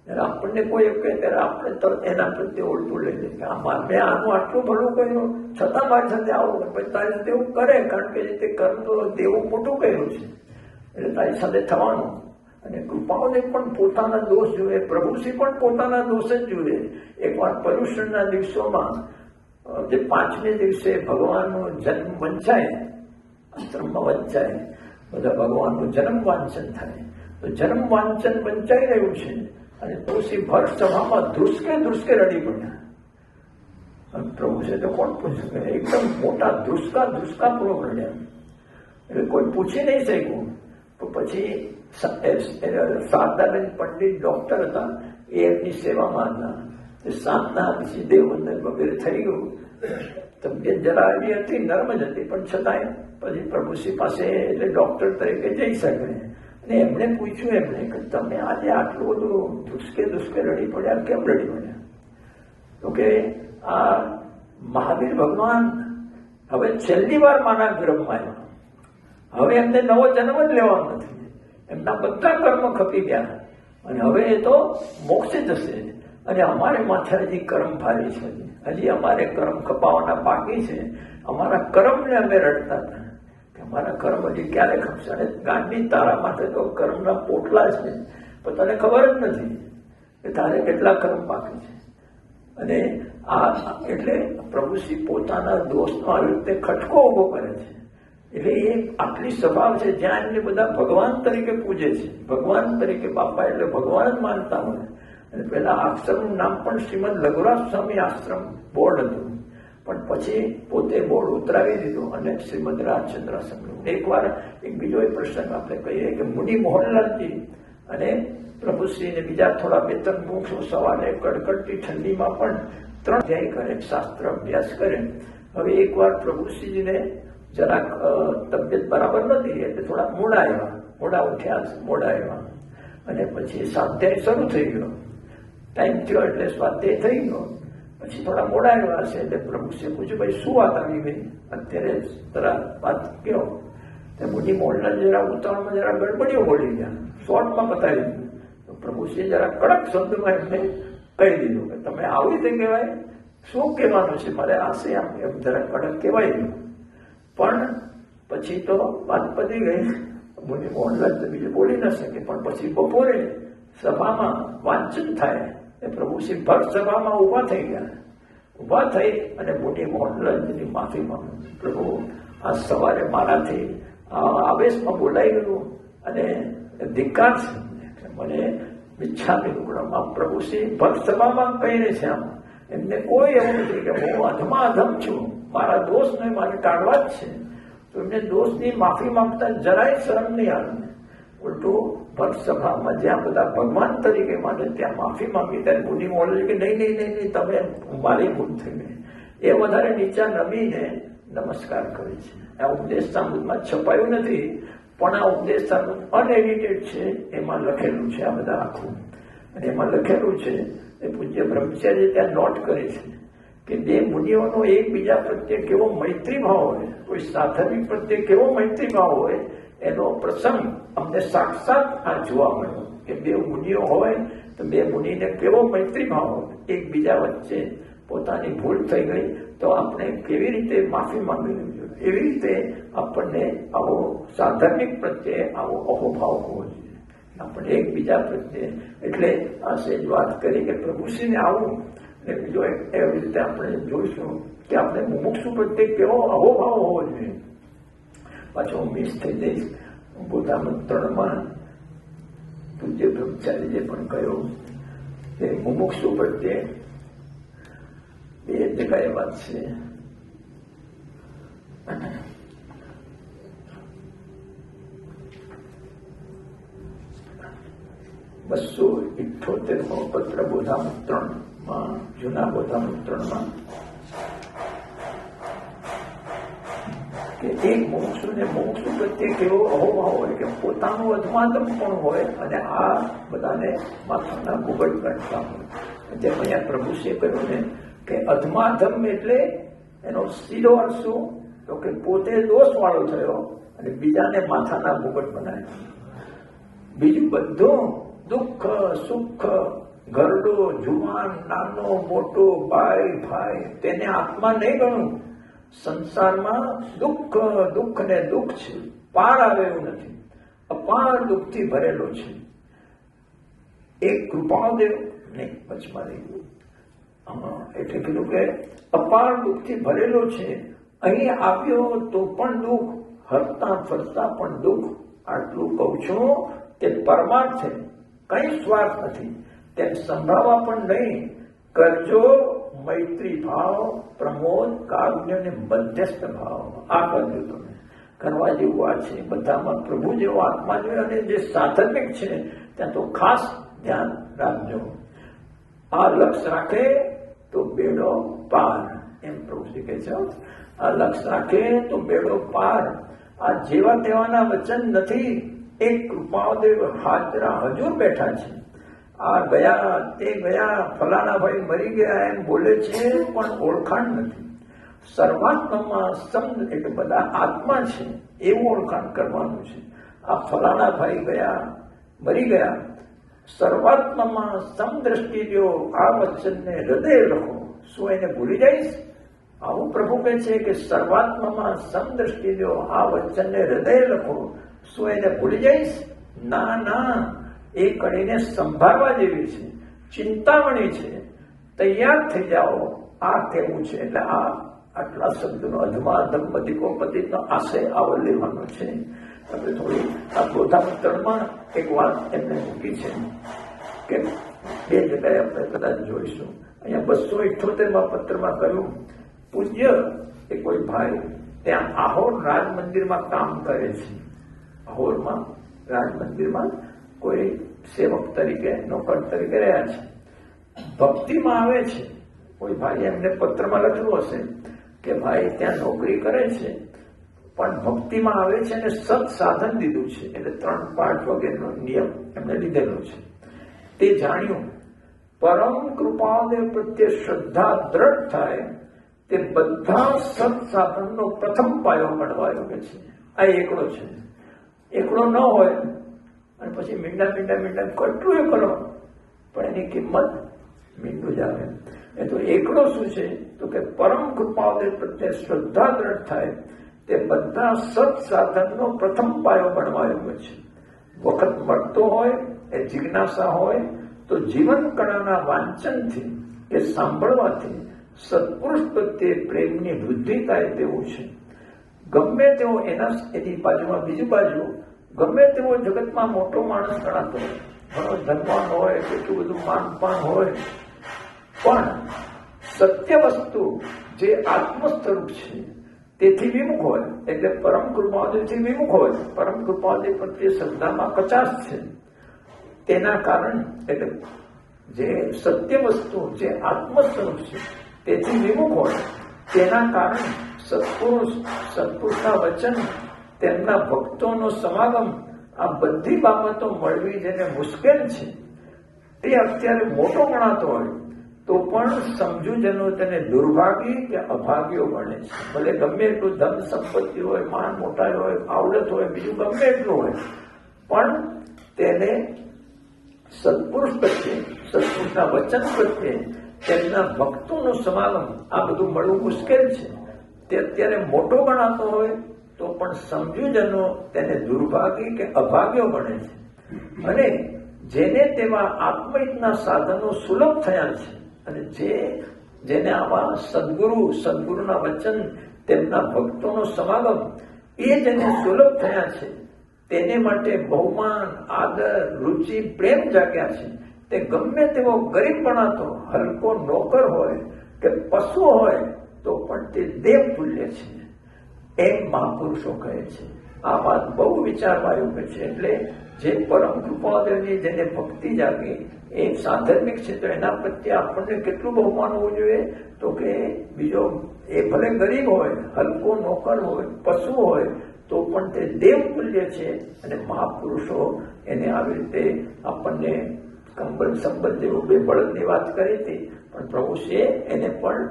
ત્યારે આપણને કોઈ એવું કહે ત્યારે આપણે તરત એના પ્રત્યે ઉલટું લઈ લે કે મેં આનું આટલું ભલું કર્યું છતાં મારી સાથે આવું, પછી તારી સાથે એવું કરે, કારણ કે તે કર્મ તો દેવું મોટું કર્યું છે એટલે તારી સાથે થવાનું. અને કૃપાઓને પણ પોતાના દોષ જોઈએ, પ્રભુશ્રી પણ પોતાના દોષ જ જોઈએ. એકવાર પર્યુષણના દિવસોમાં જે 5મે દિવસે ભગવાનનો જન્મ વંચાય, આશ્રમમાં વંચાય, બધા ભગવાનનું જન્મ વાંચન થાય. તો જન્મ વાંચન વંચાઈ રહ્યું છે અને તુલસી ભર સભામાં ધ્રુસકે રડી પડ્યા. પ્રભુ છે તો કોણ પૂછ્યું? એકદમ મોટા ધ્રુસકા પૂર્વક રડ્યા. એટલે કોઈ પૂછી નહીં શક્યું. તો પછી શારદાબેન પંડિત ડોક્ટર હતા, એ એમની સેવામાં હતા. સાંજના પછી દેવવંદન વગેરે થઈ ગયું. તબિયત જરા એવી હતી, નર્મ જ હતી, પણ છતાંય પછી પ્રભુશ્રી પાસે એટલે ડોક્ટર તરીકે જઈ શકે. અને એમણે પૂછ્યું એમને કે તમે આજે આટલું બધું ધ્રુસકે રડી પડ્યા, કેમ રડી પડ્યા? તો કે આ મહાવીર ભગવાન હવે છેલ્લી વાર માના ગર્ભમાં આવ્યા, હવે એમને નવો જન્મ જ લેવાનો નથી. એમના બધા કર્મ ખપી ગયા અને હવે એ તો મોક્ષે જશે અને અમારે માથે હજી કર્મ ભારી છે, હજી અમારે કર્મ ખપાવવાના બાકી છે. અમારા કર્મને અમે રડતા હતા કે અમારા કર્મ હજી ક્યારે ખપશે. અને ગાંધી તારા માટે તો કર્મના પોટલા છે, પણ તને ખબર જ નથી કે તારે કેટલા કર્મ બાકી છે. અને આ એટલે પ્રભુશ્રી પોતાના દોષનો આવી રીતે ખટકો ઉભો કરે છે. એટલે એ આટલી સ્વભાવ છે જ્યાં એમને બધા ભગવાન તરીકે પૂજે છે, ભગવાન તરીકે બાપા એટલે ભગવાન જ માનતા હોય. અને પેલા આશ્રમનું નામ પણ શ્રીમદ લઘુરાજ સ્વામી આશ્રમ બોર્ડ હતું, પણ પછી પોતે બોર્ડ ઉતરાવી દીધું અને શ્રીમદ રાજચંદ્ર આશ્રમનું. એકવાર એક બીજો પ્રસંગ આપણે કહીએ કે મુનિ મોહનલાલજી અને પ્રભુશ્રીને બીજા થોડા 2-3 મુખો સવારે કડકડતી ઠંડીમાં પણ 3 અધ્યાય કરે, શાસ્ત્ર અભ્યાસ કરે. હવે એકવાર પ્રભુશ્રીજીને જરાક તબિયત બરાબર નથી એટલે થોડા મોડા આવ્યા અને પછી સ્વાધ્યાય શરૂ થઈ ગયો. ટાઈમ થયો એટલે સ્વાધ્યાય થઈ ગયો. પછી થોડા મોડા આવ્યા હશે એટલે પ્રભુશ્રીએ પૂછ્યું, ભાઈ શું વાત આવી ગઈ અત્યારે, જરા વાત કહો. મુનિ મોહનલાલ જરા ઉતાવળમાં જરા ગડબડીઓ બોલી ગયા, શોર્ટમાં પતાવી દીધું. તો પ્રભુશ્રીએ જરા કડક શબ્દમાં એમને કહી દીધું કે તમે આવી રીતે કહેવાય, શું કહેવાનું છે મારે આશે, એમ જરા કડક કહેવાય ગયું. પણ પછી તો વાત પતી ગઈ. મુનિ મોહનલાલ તો બીજું બોલી ન શકે. પણ પછી બપોરે સભામાં વાંચન થાય એ પ્રભુશ્રી ભર સભામાં ઊભા થઈ ગયા. ઊભા થઈ અને મુનિ મોહનલાલજીની માફી માંગી, પ્રભુ આ સવારે મારાથી આવેશમાં બોલાઈ ગયું અને ધિક્કાર છે મને, મિચ્છામિ દુક્કડમ. પ્રભુશ્રી ભર સભામાં કહીને છે આમ, એમને કોઈ એવું નથી કે હું અધમાધમ છું, મારા દોષને મારે ટાળવા જ છે. તો એમને દોષની માફી માંગતા જરાય શરમ નહીં આવે. ઉલટું ભર સભામાં જ્યાં બધા ભગવાન તરીકે માને ત્યાં માફી માંગી ત્યારે મુનિ મોહનલાલ કે નહીં, તમે મારી ભૂલ થઈ ગઈ. એ વધારે નીચા નમીને નમસ્કાર કરે છે. આ ઉપદેશ સામૃતમાં છપાયું નથી, પણ આ ઉપદેશ સામૃત અનએડિટેડ છે, એમાં લખેલું છે આ બધા આખું. અને એમાં લખેલું છે એ પૂજ્ય બ્રહ્મચારી ત્યાં નોટ કરે છે કે બે મુનિઓનો એકબીજા પ્રત્યે કેવો મૈત્રી ભાવ હોય, કોઈ સાધવી પ્રત્યે કેવો મૈત્રી ભાવ હોય, એનો પ્રસંગ અમને સાક્ષાત આ જોવા મળ્યો કે બે મુનિઓ હોય તો બે મુનિને કેવો મૈત્રી ભાવ હોય, એકબીજા વચ્ચે પોતાની ભૂલ થઈ ગઈ તો આપણે કેવી રીતે માફી માંગી લેવી જોઈએ, એવી રીતે આપણને આવો સાધર્મિક પ્રત્યે આવો અહોભાવ હોવો જોઈએ, આપણે એકબીજા પ્રત્યે. એટલે આ સેજ વાત કરી કે પ્રભુશ્રીને આવું, ને બીજો એવી રીતે આપણે જોઈશું કે આપણે મુમુક્ષુ પ્રત્યે કેવો અહોભાવ હોવો જોઈએ. પાછો હું મિસ થઈ જઈશ. બુદ્ધામંત્રણમાં પૂજ્ય બ્રહ્મચારીએ પણ કહ્યું કે મુમુક્ષુ પ્રત્યે બે જગ્યાએ વાત છે. 278મો પત્ર બોધામૃતમાં, જૂના બોધામૃતમાં, કે એક મોક્ષને મોક્ષ પ્રત્યે કેવો અહોભાવ હોય કે પોતાનું અધમાતમ પણ હોય અને આ બધાને માથાના મુગટ કાઢતા હોય. જેમ અહીંયા પ્રભુશ્રીએ કહ્યું ને કે અધમાધમ એટલે એનો સીધો અર્થ શું, તો કે પોતે દોષ વાળો થયો અને બીજાને માથાના મુગટ બનાવ્યો. બીજું બધું દુઃખ સુખ, ઘરડો જુવાન નાનો મોટો ભાઈ તેને આત્મા નહીં ગણવું. સંસારમાં દુઃખ ને દુઃખ છે, પાર આવે એવું નથી, અપાર દુઃખથી ભરેલો છે. એક કૃપાદેવ નહીં વચમાં રહી ગયું, એટલે કીધું કે અપાર દુઃખથી ભરેલો છે. અહીં આવ્યો તો પણ દુઃખ, હરતા ફરતા પણ દુઃખ. આટલું કહું છું કે પરમાર્થ છે, કઈ સ્વાર્થ નથી, તેમ સંભળાવા પણ નહીં. કરજો મૈત્રી ભાવ, પ્રમોદ, કારુણ્ય અને મધ્યસ્થ ભાવ. આ કરજો તમે, કરવા જેવું આ છે. બધામાં પ્રભુ જેવો આત્મા જોઈએ અને જે સાધનિક છે ત્યાં તો ખાસ ધ્યાન રાખજો. આ લક્ષ રાખે તો બેડો પાર, એમ પ્રભુજી કહે છે. આ લક્ષ રાખે તો બેડો પાર. આ જેવા તેવાના વચન નથી. એક કૃપાદેવ હાજરા હજુર બેઠા છે. આ ગયા તે ગયા, ફલાણા ભાઈ મરી ગયા એમ બોલે છે, પણ ઓળખાણ નથી. સર્વાત્મામાં સમ એટલે બધા આત્મા છે એવું ઓળખાણ કરવાનું છે. આ ફલાણા ભાઈ ગયા મરી ગયા, સર્વાત્મામાં સમદ્રષ્ટિ લ્યો. આ વચનને હૃદય લખો. શું એને ભૂલી જઈશ? આવું પ્રભુ કહે છે કે સર્વાત્મામાં સમદ્રષ્ટિ લ્યો. આ વચનને હૃદય લખો. શું એને ભૂલી જઈશ? ના ના, એ કડીને સંભાળવા જેવી છે, ચિંતામણી છે. તૈયાર થઈ જાઓ. આ કેવું છે એટલે આ આટલા શબ્દનો અધમા દંપતિકોપતિનો આશય આવો લેવાનો છે. આપણે થોડી આ બોધામૃતમાં એક વાત એમને મૂકી છે કે બે જગ્યાએ આપણે કદાચ જોઈશું. અહીંયા 278મા પત્રમાં કહ્યું, પૂજ્ય એ કોઈ ભાઈ ત્યાં આહોર રાજ મંદિરમાં કામ કરે છે. આહોરમાં રાજ મંદિરમાં કોઈ સેવક તરીકે, નોકર તરીકે રહ્યા છે. ભક્તિમાં આવે છે. કોઈ ભાઈ એમને પત્રમાં લખ્યું હશે કે ભાઈ ત્યાં નોકરી કરે છે પણ ભક્તિમાં આવે છે અને સત સાધન દીધું છે, એટલે 3 પાઠ વગેરેનો નિયમ એમને લીધેલો છે. તે જાણ્યું પરમ કૃપાદેવ પ્રત્યે શ્રદ્ધા દ્રઢ થાય તે બધા સત સાધનનો પ્રથમ પાયો ગણવાયો કે છે. આ એકડો છે. એકડો ન હોય અને પછી મીંડા કેટલું એ કરો પણ એની કિંમત મીંડું જ આવે. એ તો એકડો શું છે તો કે પરમ કૃપાદેવ પ્રત્યે શ્રદ્ધા દ્રઢ થાય તે બધા સત સાધનનો પ્રથમ પાયો બનવાયો છે. વખત મળતો હોય, એ જિજ્ઞાસા હોય તો જીવન કળાના વાંચનથી કે સાંભળવાથી સત્પુરુષ પ્રત્યે પ્રેમની વૃદ્ધિ થાય તેવું છે. ગમે તેવો એની બાજુમાં બીજી બાજુ ગમે તેવો જગતમાં મોટો માણસ ગણાતો હોય, ઘણો ધનવાન હોય, કેટલું બધું માનપાન હોય, પણ સત્ય વસ્તુ જે આત્મ સ્વરૂપ છે તેથી વિમુખ હોય, એટલે પરમ કૃપાદેવથી વિમુખ હોય, પરમ કૃપાદેવ પ્રત્યે શ્રદ્ધામાં કચાશ છે, તેના કારણ એટલે જે સત્ય વસ્તુ જે આત્મ સ્વરૂપ છે તેથી વિમુખ હોય તેના કારણે સત્પુરુષના વચન, તેમના ભક્તોનો સમાગમ, આ બધી બાબતો મળવી જેને મુશ્કેલ છે તે અત્યારે મોટો ગણાતો હોય તો પણ સમજુજનો તેને દુર્ભાગી કે અભાગ્યો ગણે છે. ભલે ગમે એટલું ધન સંપત્તિ હોય, માન મોટાઈ હોય, આવડત હોય, બીજું ગમે એટલું હોય, પણ તેને સત્પુરુષ પ્રત્યે, સત્પુરુષના વચન પ્રત્યે, તેમના ભક્તોનો સમાગમ, આ બધું મળવું મુશ્કેલ છે. તે અત્યારે મોટો ગણાતો હોય તો પણ સમજુજનો તેને દુર્ભાગી કે અભાગ્યો ગણે છે. અને જેને તેવા આત્મહિતના સાધનો સુલભ થયા છે અને જેને આવા સદગુરુના વચન, તેમના ભક્તોનો સમાગમ એ જેને સુલભ થયા છે, તેને માટે બહુમાન, આદર, રુચિ, પ્રેમ જાગ્યા છે. તે ગમે તેવો ગરીબ ગણાતો હલકો નોકર હોય કે પશુ હોય તો પણ તે દેવ તુલ્ય છે, એમ મહાપુરુષો કહે છે. આ વાત બહુ વિચારવા યોગ્ય છે. એટલે જે પરમ કૃપાદેવની જેને ભક્તિ જાગે એ સાધર્મિક છે, તો એના પ્રત્યે આપણને કેટલું બહુમાન હોવું જોઈએ? તો કે બીજો એ ભલે ગરીબ હોય, હલકો નોકર હોય, પશુ હોય, તો પણ તે દેવ તુલ્ય છે. અને મહાપુરુષો એને આવી રીતે આપણને કંબલ સંબંધ જેવું બે બળદની વાત કરી હતી, પણ પ્રભુશ્રીએ એને પણ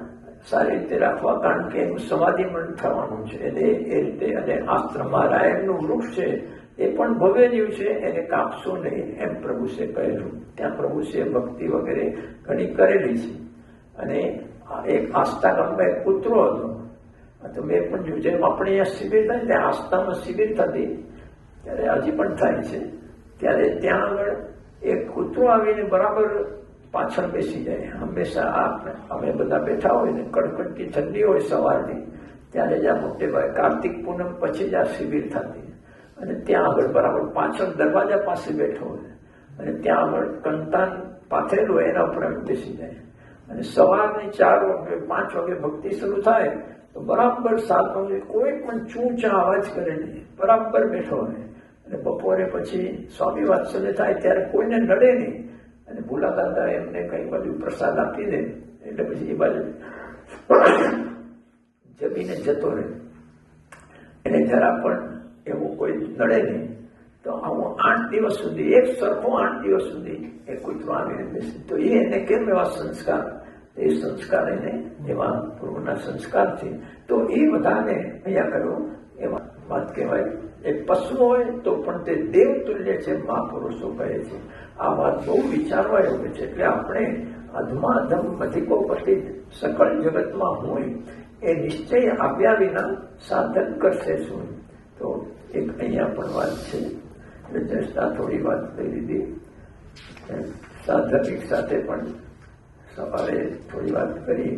સારી રીતે રાખવા, કારણ કે એનું સમાધિમન થવાનું છે એને એ રીતે. અને આશ્રમમાં રાયણનું વૃક્ષ છે એ પણ ભવ્ય જીવ છે, એને કાપશો નહીં, એમ પ્રભુશ્રીએ કહેલું. ત્યાં પ્રભુશ્રીએ ભક્તિ વગેરે ઘણી કરેલી છે. અને એક આસ્થા ગામમાં એક કૂતરો હતો, તો મેં પણ જોયું, જેમ આપણે અહીંયા શિબિર થાય ત્યાં આસ્થામાં શિબિર થતી, ત્યારે હજી પણ થાય છે, ત્યારે ત્યાં આગળ એક કૂતરો આવીને બરાબર પાછળ બેસી જાય. હંમેશા અમે બધા બેઠા હોય ને, કડકડતી ઠંડી હોય સવારની, ત્યારે જ આ મોટે ભાઈ કાર્તિક પૂનમ પછી જ આ શિબિર થતી, અને ત્યાં આગળ બરાબર પાછળ દરવાજા પાસે બેઠો હોય, અને ત્યાં આગળ કંતાન પાથરેલું હોય એના ઉપર બેસી જાય. અને સવારની 4 વાગે 5 વાગે ભક્તિ શરૂ થાય તો બરાબર 7 વાગે કોઈ પણ ચૂંચા અવાજ કરે નહીં, બરાબર બેઠો હોય. અને બપોરે પછી સ્વામી વાત્સલ્ય થાય ત્યારે કોઈને નડે નહીં, અને ભોલા દાદા એમને કઈ બાજુ પ્રસાદ આપી દે એટલે પછી એ બાજુ જમીને જતો રહે. એને જરા પણ એવું કોઈ નડે નહીં. તો આવું 8 દિવસ સુધી, એક સરખો 8 દિવસ સુધી એ કૂતરો આવીને બેસે. તો એને કેમ એવા સંસ્કાર? એ સંસ્કાર એને એવા પૂર્વના સંસ્કારથી, તો એ બધાને અહીંયા કરો એવા વાત કહેવાય. એ પશુ હોય તો પણ તે દેવ તુલ્ય છે, મહાપુરુષો કહે છે. આ વાત બહુ વિચારવા યોગ્ય છે. એટલે આપણે અધમાધમ અધિકોપતિ સકળ જગતમાં હોય એ નિશ્ચય આવ્યા વિના સાધન કરશે શું? તો એક અહીંયા પણ વાત છે. એટલે દ્રષ્ટા થોડી વાત કરી દીધી. સાધનિક સાથે પણ સવારે થોડી વાત કરી.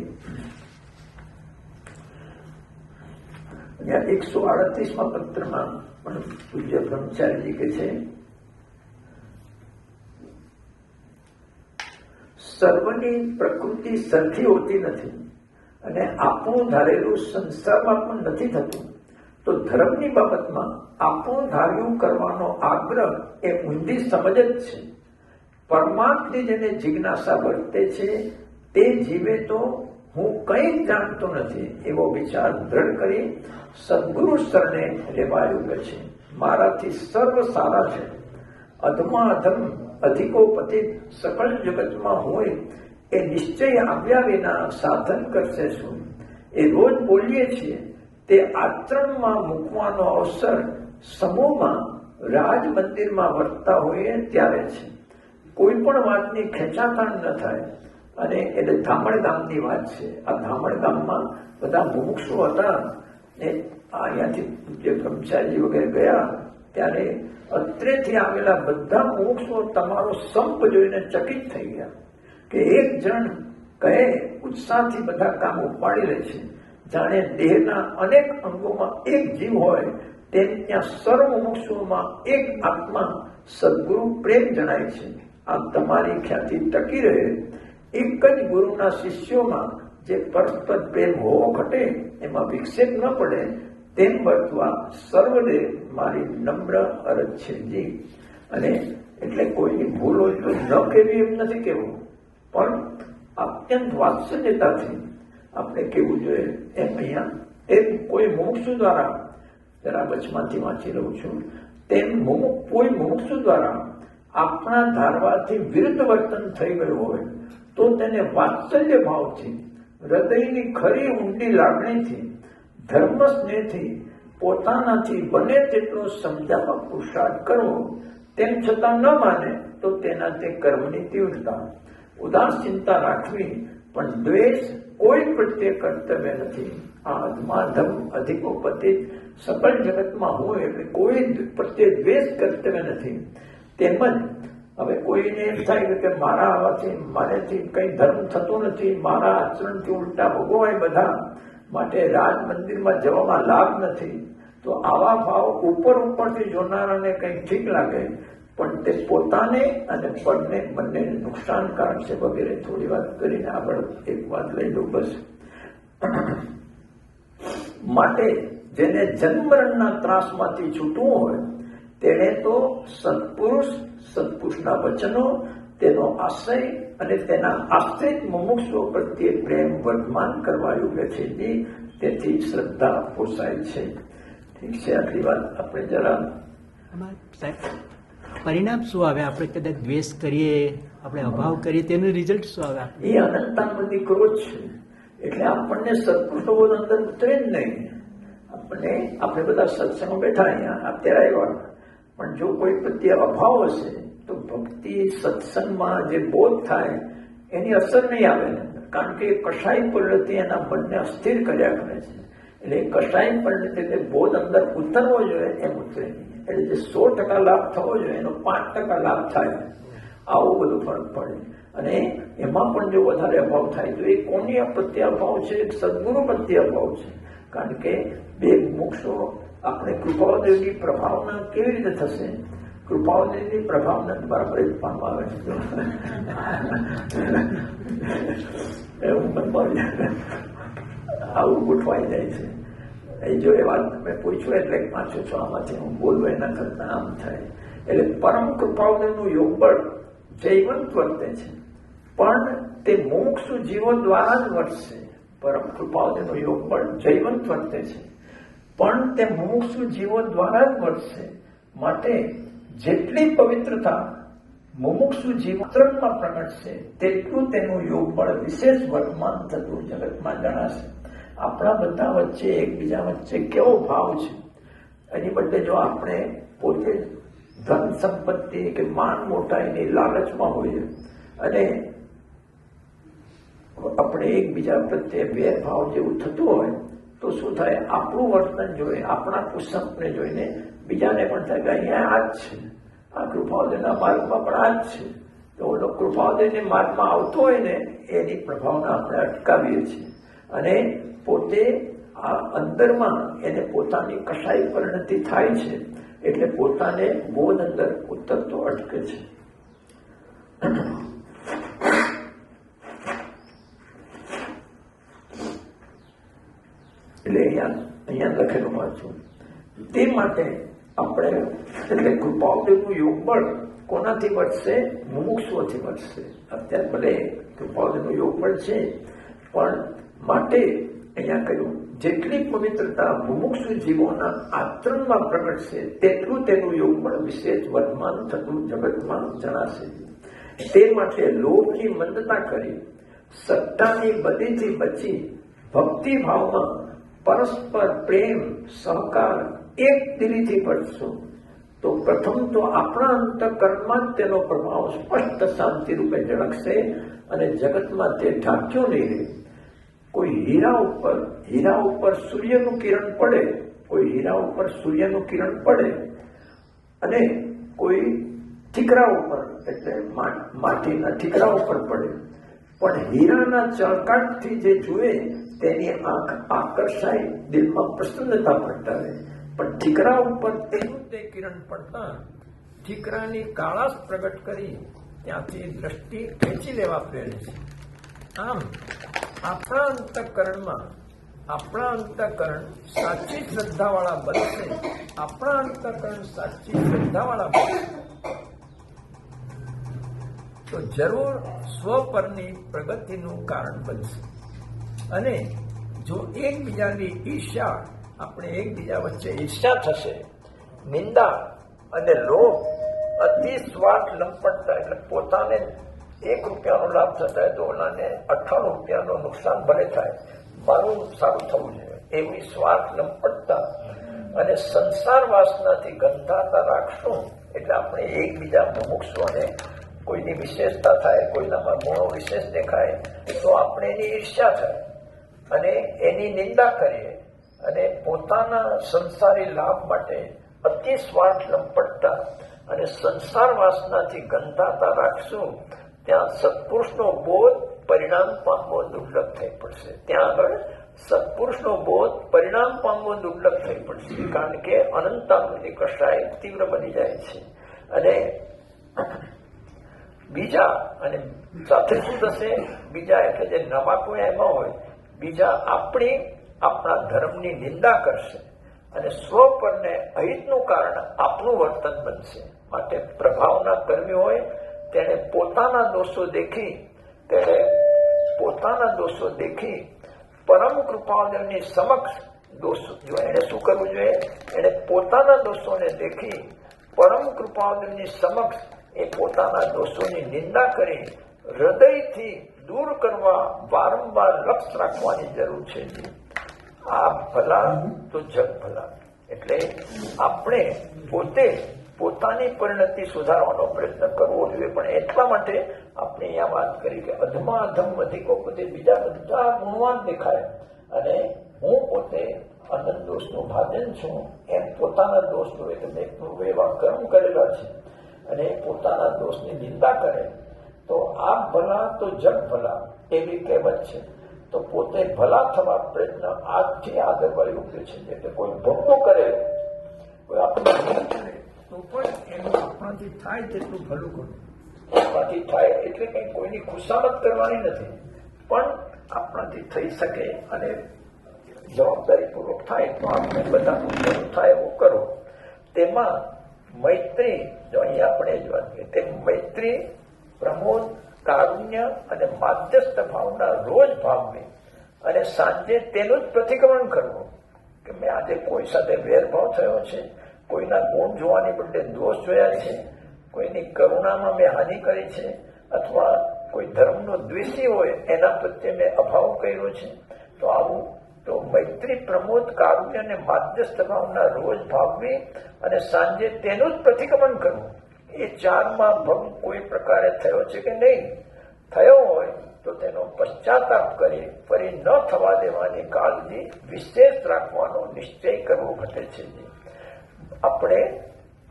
138માં પત્રમાં પણ પૂજ્ય બ્રહ્મચારીજી કે છે, સર્વની પ્રકૃતિ સરખી હોતી નથી અને આપણું ધારેલું સંસારમાં પણ નથી થતું. તો ધર્મની બાબતમાં આપણું ધાર્યું કરવાનો આગ્રહ એ ઊંધી સમજ જ છે. પરમાર્થની જેને જિજ્ઞાસા વર્તે છે તે જીવે તો હું કંઈ જાણતો નથી એવો વિચાર દ્રઢ કરી સદગુરુ શરણે લેવાયું છે. મારાથી સર્વ સારા છે. અધમા અધમ અધિકોપતિ સકળ જગતમાં હોય એ નિશ્ચય આવ્યા વિના સાધન કરશે શું? એ રોજ બોલીએ છીએ તે આચરણમાં મૂકવાનો અવસર સમૂહમાં રાજ મંદિરમાં વર્તતા હોઈએ ત્યારે છે. કોઈ પણ વાતની ખેંચાતાણ ન થાય. અને એટલે ધામણ ગામની વાત છે. આ ધામણ ગામમાં બધા મુમુક્ષુ હતા ને અહીંયાથી જે બ્રહ્મચારી વગેરે ગયા ત્યારે અત્રેથી આવેલા બધા મુમુક્ષુઓ તમારો સંપ જોઈને ચકિત થઈ ગયા કે એક જણ કહે ઉત્સાહથી બધા કામ ઉપાડી લે છે. જાણે દેહના અનેક અંગોમાં એક જીવ હોય તેમ ત્યાં સર્વ મુમુક્ષુઓમાં એક આત્મા સદગુરુ પ્રેમ જણાય છે. આ તમારી ખ્યાતિ ટકી રહે. એક જ ગુરુના શિષ્યોમાં જે પરસ્પર પ્રેમ હોવો ઘટે એમાં વિક્ષેપ ન પડે તેમ વર્તવા સર્વને મારી નમ્ર અરજ છે જી. અને એટલે કોઈની ભૂલ હોય તો ન કહેવી એમ નથી કહેવું, પણ અત્યંત વાત્સલ્યતાથી આપણે કેવું જોઈએ એમ અહીંયા એમ કોઈ મોક્ષ દ્વારા, જરા વચમાંથી વાંચી રહું છું, તેમ કોઈ મોક્ષ દ્વારા આપણા ધારવાથી વિરુદ્ધ વર્તન થઈ ગયું હોય તો તેને વાત્સલ્ય ભાવથી, હૃદયની ખરી ઊંડી લાગણીથી, ધર્મ સ્નેહથી પોતાનાથી બને તેટલો સમજાવવા પુરુષાર્થ કરવો. તેમ છતાં ન માને તો તેના તે કર્મની તીવ્રતા, ઉદાસીનતા રાખવી, પણ દ્વેષ કોઈ પ્રત્યે કર્તવ્ય નથી. આ અધમાધમ અધિકોપતિત સકળ જગતમાં હોય એટલે કોઈ પ્રત્યે દ્વેષ કર્તવ્ય નથી. તેમજ હવે કોઈને એમ થાય કે મારા આવાથી મારેથી કઈ ધર્મ થતો નથી, મારા આચરણથી ઉલટા ભોગવાય બધા, માટે રાજ મંદિરમાં જવામાં લાભ નથી, તો આવા ભાવ ઉપરથી જોનારાને કંઈ ઠીક લાગે, પણ તે પોતાને અને પદને બંનેને નુકસાનકારક છે વગેરે થોડી વાત કરીને આગળ એક વાત લઈ લો બસ. માટે જેને જન્મરણના ત્રાસમાંથી છૂટવું હોય તેણે તો સત્પુરુષના વચનો, તેનો આશ્રય અને તેના આશ્રિત મુમુક્ષો પ્રત્યે પ્રેમ વર્તમાન કરવા યોગ્ય છે. તેથી શ્રદ્ધા પોસાય છે. ઠીક છે, આટલી વાત આપણે જરા. પરિણામ શું આવે? આપણે કદાચ દ્વેષ કરીએ, આપણે અભાવ કરીએ, તેનું રિઝલ્ટ શું આવે? એ અનંતાનંદી ક્રોધ છે. એટલે આપણને સત્પુરુષનો બોધ અંદર ઉતરે જ નહીં. આપણે બધા સત્સંગમાં બેઠા અહીંયા અત્યારે આવ્યા, પણ જો કોઈ પ્રત્યે અભાવ હશે તો ભક્તિ સત્સંગમાં જે બોધ થાય એની અસર નહીં આવે, કારણ કે કશાય પરિણતિ એના મનને અસ્થિર કર્યા કરે છે. એટલે કશાય પરિણતિ બોધ અંદર ઉતરવો જોઈએ એમ ઉતરે નહીં. એટલે જે 100% લાભ થવો જોઈએ એનો 5% લાભ થાય, આવો બધો ફરક પડે. અને એમાં પણ જો વધારે અભાવ થાય તો એ કોની પ્રત્યે અભાવ છે? સદગુરુ પ્રત્યે અભાવ છે. કારણ કે બે મોક્ષો આપણે કૃપાદેવની પ્રભાવના કેવી રીતે થશે? કૃપાદેવની પ્રભાવના બરાબર જ પામવા આવે છે. એવું મનમાં આવું ગોઠવાઈ જાય છે. એ જો એ વાત મેં પૂછ્યું એટલે પાછું છો આમાંથી હું બોલવું એના કરતા આમ થાય. એટલે પરમ કૃપાદેવનું યોગબળ જૈવંત વર્તે છે, પણ તે મોક્ષ જીવો દ્વારા જ વર્તશે. પરમ કૃપાદેવનું યોગબળ જૈવંત વર્તે છે, પણ તે મોક્ષ જીવો દ્વારા જ વર્તશે. માટે જેટલી પવિત્રતા મુમુક્ષુ જીવનમાં પ્રગટશે તેટલું તેનું યોગબળ વિશેષ વર્તમાન થતું જગતમાં જણાશે. આપણા બધા વચ્ચે એકબીજા વચ્ચે કેવો ભાવ છે એની બદલે જો આપણે પોતે ધન સંપત્તિ કે માન મોટાઈની લાલચમાં હોઈએ અને આપણે એકબીજા પ્રત્યે ભેદભાવ જેવું થતું હોય તો શું થાય? આપણું વર્તન જોઈ, આપણા પુસ્તકને જોઈને બીજાને પણ થાય કે અહીંયા આ જ છે, આ કૃપાદેવના માર્ગમાં પણ આ જ છે. તો કૃપાદેવના માર્ગમાં આવતો હોય ને એની પ્રભાવના આપણે અટકાવીએ છીએ અને પોતે આ અંદરમાં એને પોતાની કશાય પરિણતિ થાય છે એટલે પોતાને બોધ અંદર ઉતરતો અટકે છે. એટલે અહીંયા લખેલું વાંચું. તે માટે આપણે એટલે કૃપાદેવનું યોગબળ કોનાથી વધશે? મુમુક્ષુઓથી વધશે. અત્યારે ભલે કૃપાદેવનું યોગબળ છે, પણ માટે અહીંયા કહ્યું જેટલી પવિત્રતા મુમુક્ષુ જીવોના આચરણમાં પ્રગટશે તેટલું તેનું યોગબળ વિશેષ વર્તમાન થતું જગતમાં જણાશે. તે માટે લોભની મંદતા કરી, સત્તાની બદીથી બચી, ભક્તિભાવમાં પરસ્પર પ્રેમ સહકાર એક દિલીથી પડશો તો પ્રથમ તો આપણા અંતઃકરણમાં જ તેનો પ્રભાવ સ્પષ્ટ શાંતિ રૂપે ઝળકશે અને જગતમાં તે ઢાંક્યો નહીં રહે. કોઈ હીરા ઉપર સૂર્યનું કિરણ પડે, કોઈ હીરા ઉપર સૂર્યનું કિરણ પડે અને કોઈ ઠીકરા ઉપર એટલે માટીના ઠીકરા ઉપર પડે, પણ હીરાના ચળકાટથી જે જુએ તેની આંખ આકર્ષાય, દિલમાં પ્રસન્નતા પ્રગટાવે. પણ ઠીકરા ઉપર તેનું તે કિરણ પડતા ઠીકરાની કાળાશ પ્રગટ કરી ત્યાંથી દ્રષ્ટિ ખેંચી લેવા પ્રેરે છે. આમ આપણા અંતઃકરણ સાચી શ્રદ્ધાવાળા બનશે. આપણા અંતઃકરણ સાચી શ્રદ્ધાવાળા બનશે તો જરૂર સ્વ પરની પ્રગતિનું કારણ બનશે. અને જો એકબીજાની ઈર્ષ્યા, આપણે એકબીજા વચ્ચે ઈર્ષ્યા થશે, નિંદા અને લોભ, અતિ સ્વાર્થ, લંપટતા, એટલે પોતાને 1 રૂપિયાનો લાભ થતા હોય તો ઓલાને 98 રૂપિયાનો નુકસાન ભલે થાય, મારું સારું થવું જોઈએ, એવી સ્વાર્થ, લંપટતા અને સંસાર વાસનાથી ગંધાતા રાખશું. એટલે આપણે એકબીજા મુમુક્ષુઓને કોઈની વિશેષતા થાય, કોઈનામાં ગુણો વિશેષ દેખાય તો આપણે એની ઈર્ષ્યા થાય અને એની નિંદા કરીએ અને પોતાના સંસારી લાભ માટે અતિ સ્વાર્થ, લંપટતા અને સંસાર વાસનાથી ગંધાતા રાખશું, ત્યાં સત્પુરુષનો બોધ પરિણામ પામવો દુર્લભ થઈ પડશે. ત્યાં આગળ સત્પુરુષનો બોધ પરિણામ પામવો દુર્લભ થઈ પડશે, કારણ કે અનંતાનુની કષાય તીવ્ર બની જાય છે. અને બીજા, અને સાથે શું થશે, બીજા એટલે જે નવા કોઈ એમાં હોય, બીજા આપણા ધર્મની નિંદા કરશે અને સ્વ પરને અહિતનું કારણ આપણું વર્તન બનશે. માટે પ્રભાવના કર્મી હોય તેણે પોતાના દોષો દેખી પરમ કૃપાળુની સમક્ષ જો એને શું કરવું જોઈએ, એને પોતાના દોષોને દેખી પરમ કૃપાળુની સમક્ષ એ પોતાના દોષોની નિંદા કરી હૃદયથી દૂર કરવા વારંવાર લક્ષ રાખવાની જરૂર છે. આ ભલા તો જગ ભલા. એટલે આપણે પોતે પોતાની પરિણતિ સુધારવાનો પ્રયત્ન કરવો જોઈએ. પણ એટલા માટે આપણે અહીંયા વાત કરી કે અધમા અધમ વધિકો પોતે બીજા બધા ગુણવાન દેખાય અને હું પોતે અનંત દોષનું ભાજન છું એમ પોતાના દોષ જોવે કે મેં પૂર્વે એવા કર્મ કરેલા છે અને પોતાના દોષની નિંદા કરે તો આ ભલા તો જગ ભલા એવી કહેવત છે. તો પોતે ભલા થવા પ્રયત્ન આજથી આગળ વળ્યું છે. એટલે કોઈ ભોગવું કરે, કોઈ આપણે તો પણ એનું આપણાથી થાય તેટલું ભલું કરવું. આપણાથી થાય એટલે કંઈ કોઈની ખુશામત કરવાની નથી, પણ આપણાથી થઈ શકે અને જવાબદારીપૂર્વક થાય તો આપણે બધાનું ભલું થાય એવું કરો. તેમાં મૈત્રી, જો અહીં આપણે જ વાત કરીએ, તે મૈત્રી, પ્રમોદ, કારુણ્ય અને માધ્યસ્થ ભાવના રોજ ભાવવી અને સાંજે તેનું જ પ્રતિક્રમણ કરવું કે મેં આજે કોઈ સાથે વેરભાવ થયો છે, કોઈના ગુણ જોવાની બદલે દોષ જોયા છે, કોઈની કરુણામાં મેં હાનિ કરી છે, અથવા કોઈ ધર્મનો દ્વેષી હોય એના પ્રત્યે મેં અભાવ કર્યો છે, તો આવું તો મૈત્રી, પ્રમોદ, કારુણ્ય અને માધ્યસ્થ ભાવના રોજ ભાવવી અને સાંજે તેનું જ પ્રતિક્રમણ કરવું. એ 4માં ભંગ કોઈ પ્રકારે થયો છે કે નહીં, થયો હોય તો તેનો પશ્ચાતાપ કરી ફરી ન થવા દેવાની કાળજી વિશેષ રાખવાનો નિશ્ચય કરવો ઘટે છે. આપણે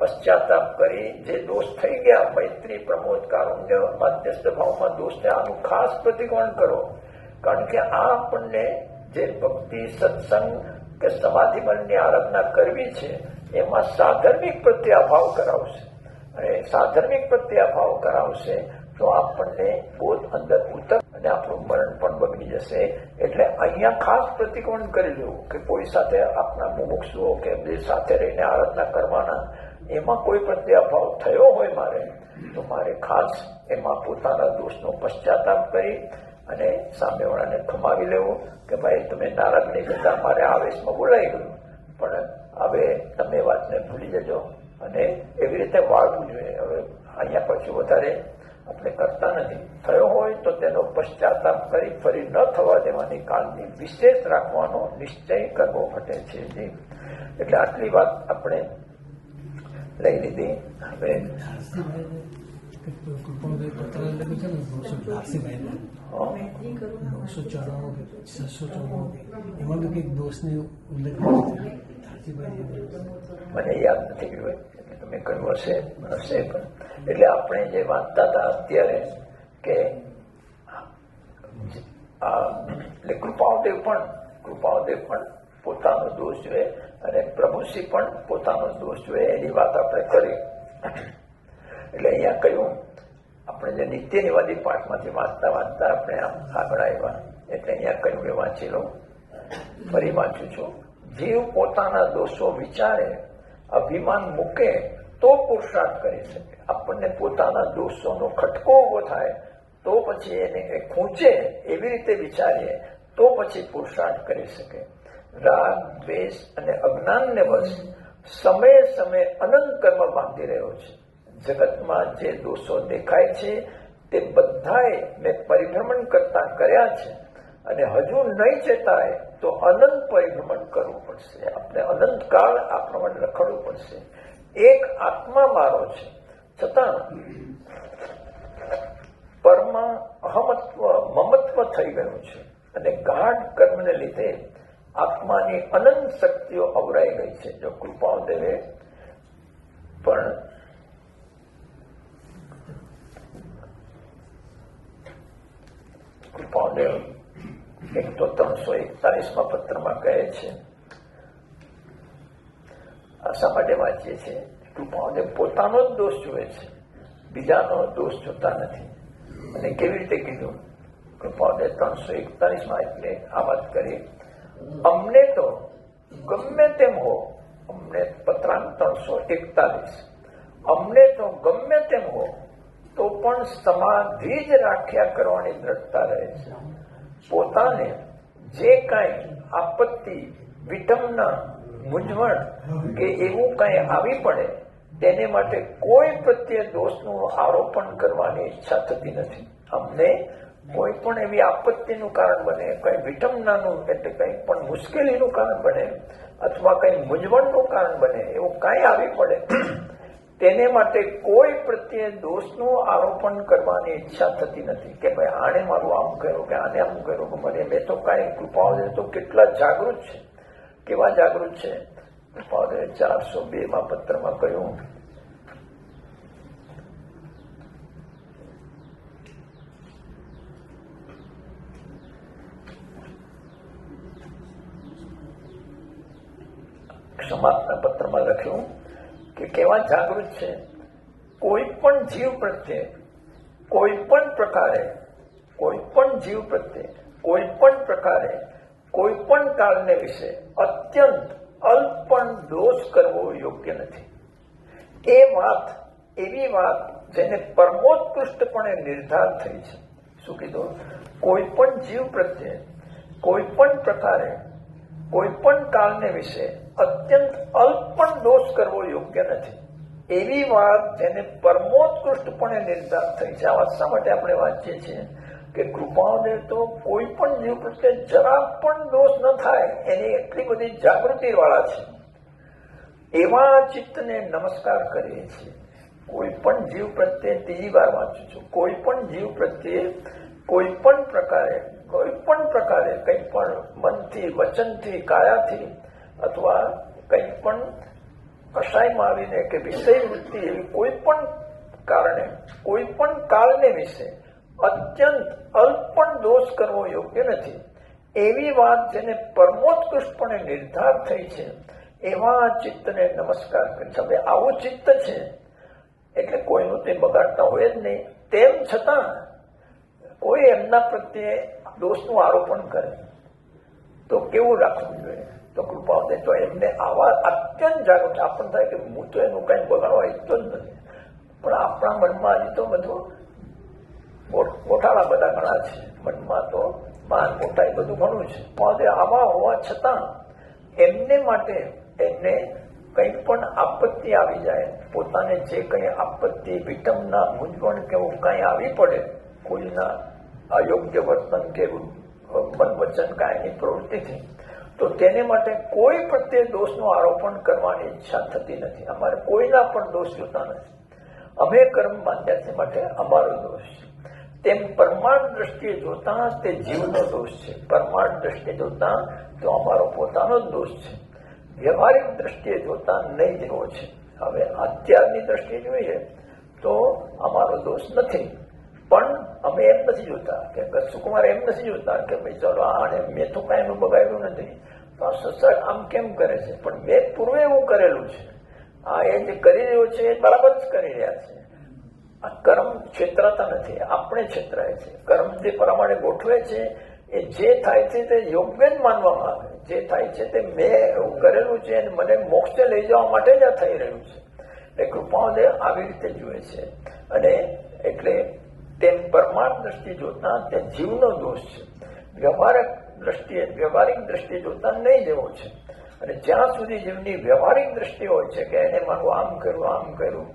પશ્ચાતાપ કરી જે દોષ થઈ ગયા, મૈત્રી, પ્રમોદ, કારુણ્ય, માધ્યસ્થ ભાવમાં દોષને આનું ખાસ પ્રતિક્રમણ કરો. કારણ કે આ આપણને જે ભક્તિ, સત્સંગ કે સમાધિ મનની આરાધના કરવી છે એમાં સાધર્મિક પ્રત્યે અભાવ કરાવશે. અને સાધર્મિક પ્રત્યે અભાવ કરાવશે તો આપણને બોધ અંદર ઉતર અને આપણું મરણ પણ બગડી જશે. એટલે અહીંયા ખાસ પ્રતિક્રમણ કરી લેવું કે કોઈ સાથે આપણા મુમુક્ષુઓ કે બે સાથે રહીને આરાધના કરવાના, એમાં કોઈ પ્રત્યે અભાવ થયો હોય મારે તો મારે ખાસ એમાં પોતાના દોષનો પશ્ચાતાપ કરી અને સામેવાળાને ખમાવી લેવો કે ભાઈ તમે નારાજ નહીં કરતા, મારે આવેશમાં બોલાઈ ગયું, પણ હવે તમે વાતને ભૂલી જજો અને એવી રીતે વાળવું જોઈએ. હવે અહીંયા પછી વધારે આપણે કરતા નથી. થયો હોય તો તેનો પશ્ચાતાપ કરી ફરી ન થવા દેવાની કાળજી વિશેષ રાખવાનો નિશ્ચય કરવો ઘટે છે. એટલે આટલી વાત આપણે લઈ લીધી. હવે મને યાદ નથી ગયું, તમે કહ્યું હશે પણ એટલે આપણે જે વાંચતા હતા અત્યારે કે એટલે કૃપાળદેવ પણ પોતાનો દોષ જોઈએ અને પ્રભુશ્રી પણ પોતાનો દોષ જોઈએ, એની વાત આપણે કરી. એટલે અહીંયા કહ્યું આપણે જે નિત્ય નિવાદી પાઠમાંથી વાંચતા આપણે આમ આગળ આવ્યા. એટલે અહીંયા કહ્યું એ વાંચી લો, ફરી વાંચું છું. જીવ પોતાના દોષો વિચારે, અભિમાન મૂકે તો પુરુષાર્થ કરી શકે. આપણને પોતાના દોષોનો ખટકો ઉભો થાય તો પછી એને ખૂંચે એવી રીતે વિચારીએ તો પછી પુરુષાર્થ કરી શકે. રાગ, દ્વેષ અને અજ્ઞાનને વશ સમયે સમયે અનંત કર્મ બાંધી રહ્યો છે. જગતમાં જે દોષો દેખાય છે તે બધાએ મેં પરિભ્રમણ કરતા કર્યા છે, અને હજુ નહીં ચેતાય તો અનંત પરિભ્રમણ કરવું પડશે. આપણે અનંત કાળ આ પ્રમાણે રખડવું પડશે. એક આત્મા મારો છે, છતાં પરમાં અહમત્વ, મમત્વ થઈ ગયું છે, અને ગાઢ કર્મને લીધે આત્માની અનંત શક્તિઓ અવરાઈ ગઈ છે. જો કૃપાદેવે પણ કૃપાદેવ એક તો 341માં પત્રમાં કહે છે, આ શા માટે વાંચીએ છીએ? કૃપાદેવ પોતાનો જ દોષ જુએ છે, બીજાનો દોષ જોતા નથી. અને કેવી રીતે કીધું? કૃપાદેવ 341માં એટલે આ વાત કરી, અમને તો ગમે તેમ હો, અમને પત્રાંક 341, અમને તો ગમે તેમ હો તો પણ સમાધિ જ રાખ્યા કરવાની દ્રઢતા રહે છે. પોતાને જે કાંઈ આપત્તિ, વિટંબના, મૂંઝવણ કે એવું કાંઈ આવી પડે તેને માટે કોઈ પ્રત્યે દોષનું આરોપણ કરવાની ઈચ્છા થતી નથી. અમને કોઈ પણ એવી આપત્તિનું કારણ બને, કઈ વિટંબનાનું એટલે કંઈ પણ મુશ્કેલીનું કારણ બને, અથવા કઈ મૂંઝવણનું કારણ બને, એવું કાંઈ આવી પડે તેને માટે કોઈ પ્રત્યે દોષનું આરોપણ કરવાની ઈચ્છા થતી નથી કે ભાઈ આને મારું આમ કર્યું કે આને આમ કર્યું કે મને. મેં તો કાંઈ કૃપાઓને તો કેટલા જાગૃત છે, કેવા જાગૃત છે. કૃપાઓને 402માં પત્રમાં કહ્યું, સમાજના પત્રમાં લખ્યું કે કેવા જાગૃત છે. કોઈ પણ જીવ પ્રત્યે કોઈ પણ પ્રકારે, કોઈ પણ જીવ પ્રત્યે કોઈ પણ પ્રકારે, કોઈ પણ કાળને વિશે અત્યંત અલ્પ પણ દોષ કરવો યોગ્ય નથી. એ વાત, એવી વાત જેને પરમોત્કૃષ્ટપણે નિર્ધાર થઈ છે. શું કીધું? કોઈ પણ જીવ પ્રત્યે કોઈ પણ પ્રકારે, કોઈ પણ કાળને વિશે અત્યંત અલ્પ પણ દોષ કરવો યોગ્ય નથી. એવી વાત જેને પરમોત્કૃષ્ટપણે નિર્ધાર થઈ છે. આ વાત શા માટે આપણે વાંચીએ છીએ? કે કૃપાઓને તો કોઈ પણ જીવ પ્રત્યે જરા પણ દોષ ન થાય એની એટલી બધી જાગૃતિ વાળા છે. એવા ચિત્તને નમસ્કાર કરીએ છીએ. કોઈ પણ જીવ પ્રત્યે, ત્રીજી વાર વાંચું છું, કોઈ પણ જીવ પ્રત્યે કોઈ પણ પ્રકારે, કોઈ પણ પ્રકારે, કંઈ પણ મનથી, વચનથી, કાયાથી અથવા કંઈ પણ કશાયમાં આવીને કે વિષય વૃત્તિ એવી કોઈ પણ કારણે, કોઈ પણ કાળને વિશે અત્યંત અલ્પ પણ દોષ કરવો યોગ્ય નથી. એવી વાત જેને પરમોત્કૃષ્ટપણે નિર્ધાર થઈ છે એવા ચિત્તને નમસ્કાર કરે છે. હવે આવું ચિત્ત છે એટલે કોઈનું તે બગાડતા હોય જ નહીં, તેમ છતાં કોઈ એમના પ્રત્યે દોષનું આરોપણ કરે તો કેવું રાખવું જોઈએ? તો કૃપાઓને તો એમને આવા અત્યંત જાગૃત, આપણને થાય કે હું તો એનું કઈ બગાડવા ઈચ્છતો જ નથી, પણ આપણા મનમાં હજી તો બધું ગોઠાળા બધા ઘણા છે. મનમાં તો માન મોટાઈ બધું ઘણું છે. પણ આવા હોવા છતાં એમને માટે, એમને કંઈ પણ આપત્તિ આવી જાય, પોતાને જે કંઈ આપત્તિ, વિટંબના, મૂંઝવણ કે એવું કંઈ આવી પડે, કોઈના અયોગ્ય વર્તન કે મન વચન કાંઈની પ્રવૃત્તિથી, તો તેને માટે કોઈ પ્રત્યે દોષનું આરોપણ કરવાની ઈચ્છા થતી નથી. અમારે કોઈના પણ દોષ જોતા નથી. અમે કર્મ બાંધ્યા છે માટે અમારો દોષ છે. તેમ પરમાર્થ દ્રષ્ટિએ જોતા તે જીવનો દોષ છે, પરમાર્થ દ્રષ્ટિએ જોતા તો અમારો પોતાનો જ દોષ છે. વ્યવહારિક દ્રષ્ટિએ જોતા નહીં જેવો છે. હવે અત્યારની દ્રષ્ટિએ જોઈએ તો અમારો દોષ નથી, પણ અમે એમ નથી જોતા કે સુકુમાર એમ નથી જોતા કે ભાઈ ચલો આને મેં તો કાંઈ એનું બગાડ્યું નથી, તો આ સત્સંગ આમ કેમ કરે છે? પણ મેં પૂર્વે એવું કરેલું છે, આ એ જે કરી રહ્યો છે એ બરાબર જ કરી રહ્યા છે. આ કર્મ છેતરાતા નથી, આપણે છેતરાય છે. કર્મ જે પ્રમાણે ગોઠવે છે એ જે થાય છે તે યોગ્ય જ માનવામાં આવે. જે થાય છે તે મેં એવું કરેલું છે અને મને મોક્ષે લઈ જવા માટે જ આ થઈ રહ્યું છે. એ કૃપાઓને આવી રીતે જુએ છે. અને એટલે તેમ પરમાર્થ દ્રષ્ટિ જોતા તે જીવનો દોષ છે. વ્યવહારક દ્રષ્ટિએ વ્યવહારિક દ્રષ્ટિએ જોતા નહીં દેવો છે. અને જ્યાં સુધી જીવની વ્યવહારિક દ્રષ્ટિ હોય છે કે એને મારું આમ કર્યું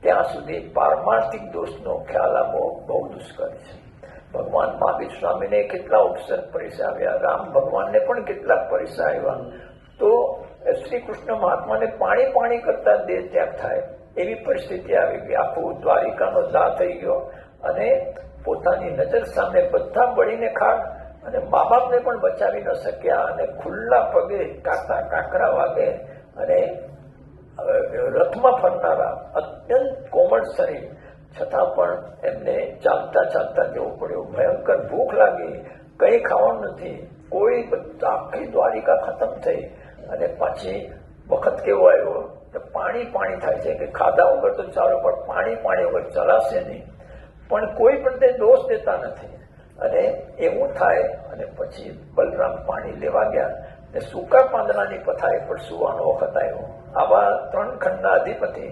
ત્યાં સુધી પારમાર્થિક દોષનો ખ્યાલ આવવો બહુ દુષ્કર છે. ભગવાન મહાવીર સ્વામીને કેટલા ઉપસર્ગ પરીક્ષા આવ્યા, રામ ભગવાનને પણ કેટલાક પરીક્ષા આવ્યા. તો શ્રી કૃષ્ણ મહાત્માને પાણી કરતા દેહ ત્યાગ થાય એવી પરિસ્થિતિ આવી ગઈ. આખું દ્વારિકાનો દાહ થઈ ગયો અને પોતાની નજર સામે બધા બળીને ખાડ અને મા બાપને પણ બચાવી ન શક્યા અને ખુલ્લા પગે કાકરા વાગે અને રથમાં ફરનારા અત્યંત કોમળ શરીર છતાં પણ એમને ચાલતા જવું પડ્યું. ભયંકર ભૂખ લાગી, કંઈ ખાવાનું નથી, કોઈ આખી દ્વારિકા ખતમ થઈ. અને પાછી વખત કેવો આવ્યો કે પાણી થાય છે કે ખાધા વગર તો ચાલો પણ પાણી વગર ચલાશે નહીં. પણ કોઈ પણ તે દોષ દેતા નથી. અને એવું થાય અને પછી બલરામ પાણી લેવા ગયા ને સૂકા પાંદડાની પથારી પર સુવાનો વખત આવ્યો. આવા 3 ખંડના અધિપતિ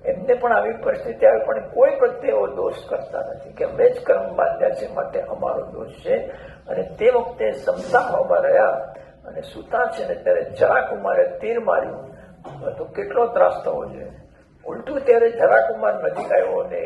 એમને પણ આવી પરિસ્થિતિ આવી, પણ કોઈ પ્રત્યે એવો દોષ કરતા નથી કે અમે જ કર્મ બાંધ્યા છે માટે અમારો દોષ છે. અને તે વખતે સમતાભાવમાં રહ્યા અને સુતા છે ને ત્યારે જરાકુમારે તીર માર્યું તો કેટલો ત્રાસ થવો જોઈએ. ઉલટું ત્યારે જરાકુમાર નજીક આવ્યો અને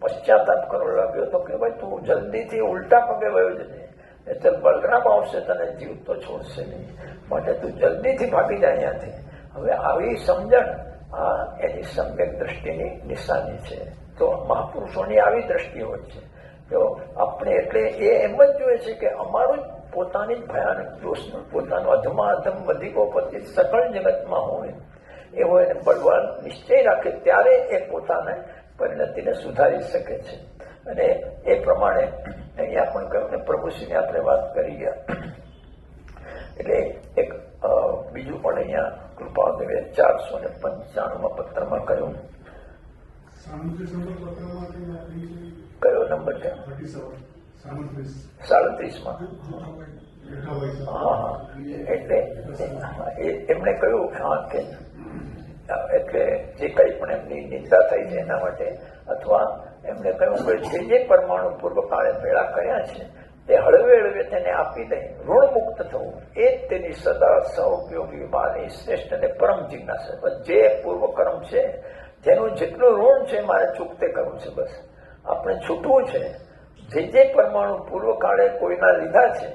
પશ્ચાતાપ કરવા લાગ્યો તો કે ભાઈ તું જલ્દીથી ઉલટા પગે વયો જજે, એટલે બલરામ આવશે તને જીવ તો છોડશે નહીં, માટે તું જલ્દીથી ભાગી જાય અહીંયાથી. હવે આવી સમજણ આ એની સમ્યક દ્રષ્ટિની નિશાની છે. તો મહાપુરુષોની આવી દ્રષ્ટિ હોય છે. તો આપણે એટલે એ એમ જ જોઈએ છે કે અમારું જ પોતાની જ ભયાનક દોષનું પોતાનું અધમાધમ વધીકોપતિ સકળ જગતમાં હોય એવો એને બળવાન નિશ્ચય રાખે ત્યારે એ પોતાને પરિણતિને સુધારી શકે છે. અને એ પ્રમાણે અહીંયા પણ કહ્યું ને પ્રભુશ્રીને આપણે વાત કરી ગયા. એટલે એક બીજું પણ અહીંયા કૃપાદેવે 495 પત્રમાં કહ્યું. કયો નંબર છે? 37માં. હા, એટલે એમણે કહ્યું કે એટલે જે કંઈ પણ એમની નિંદા થઈ છે એના માટે, અથવા એમણે કહ્યું કે જે પરમાણુ પૂર્વ કાળે ભેળા કર્યા છે તે હળવે તેને આપી દઈ ઋણ મુક્ત થવું એ જ તેની સદા સૌપયોગી વાણી શ્રેષ્ઠ અને પરમ જિજ્ઞાસા. જે પૂર્વ કર્મ છે જેનું જેટલું ઋણ છે મારે ચૂકતે કરવું છે, બસ આપણે છૂટવું છે. જે પરમાણુ પૂર્વ કાળે કોઈના લીધા છે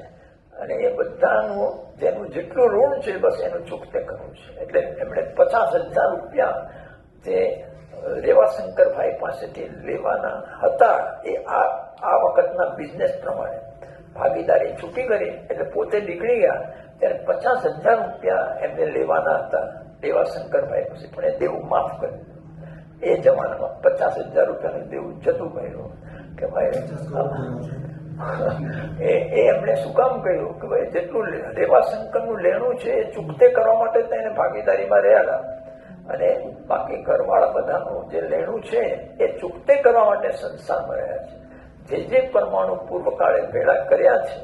અને એ બધાનું જેનું જેટલું ઋણ છે બસ એનું ચૂકતે કરવું છે. એટલે એમણે 50,000 રૂપિયા જે રેવાશંકરભાઈ પાસેથી લેવાના હતા એ આ વખતના બિઝનેસ પ્રમાણે ભાગીદારી છૂટી કરી એટલે પોતે નીકળી ગયા ત્યારે 50,000 રૂપિયા એમને લેવાના હતા રેવાશંકરભાઈ પાસે, પણ એ દેવું માફ કર્યું. એ જમાનામાં 50,000 રૂપિયાનું દેવું જતું કર્યું કે ભાઈ એમણે શું કામ કહ્યું કે ભાઈ જેટલું રેવાશંકરનું લેણું છે એ ચૂકતે કરવા માટે તેને ભાગીદારીમાં રહેલા અને બાકી ઘરવાળા બધાનું જે લેણું છે એ ચૂકતે કરવા માટે સંસારમાં રહ્યા છે. જે પરમાણુ પૂર્વકાળે ભેળા કર્યા છે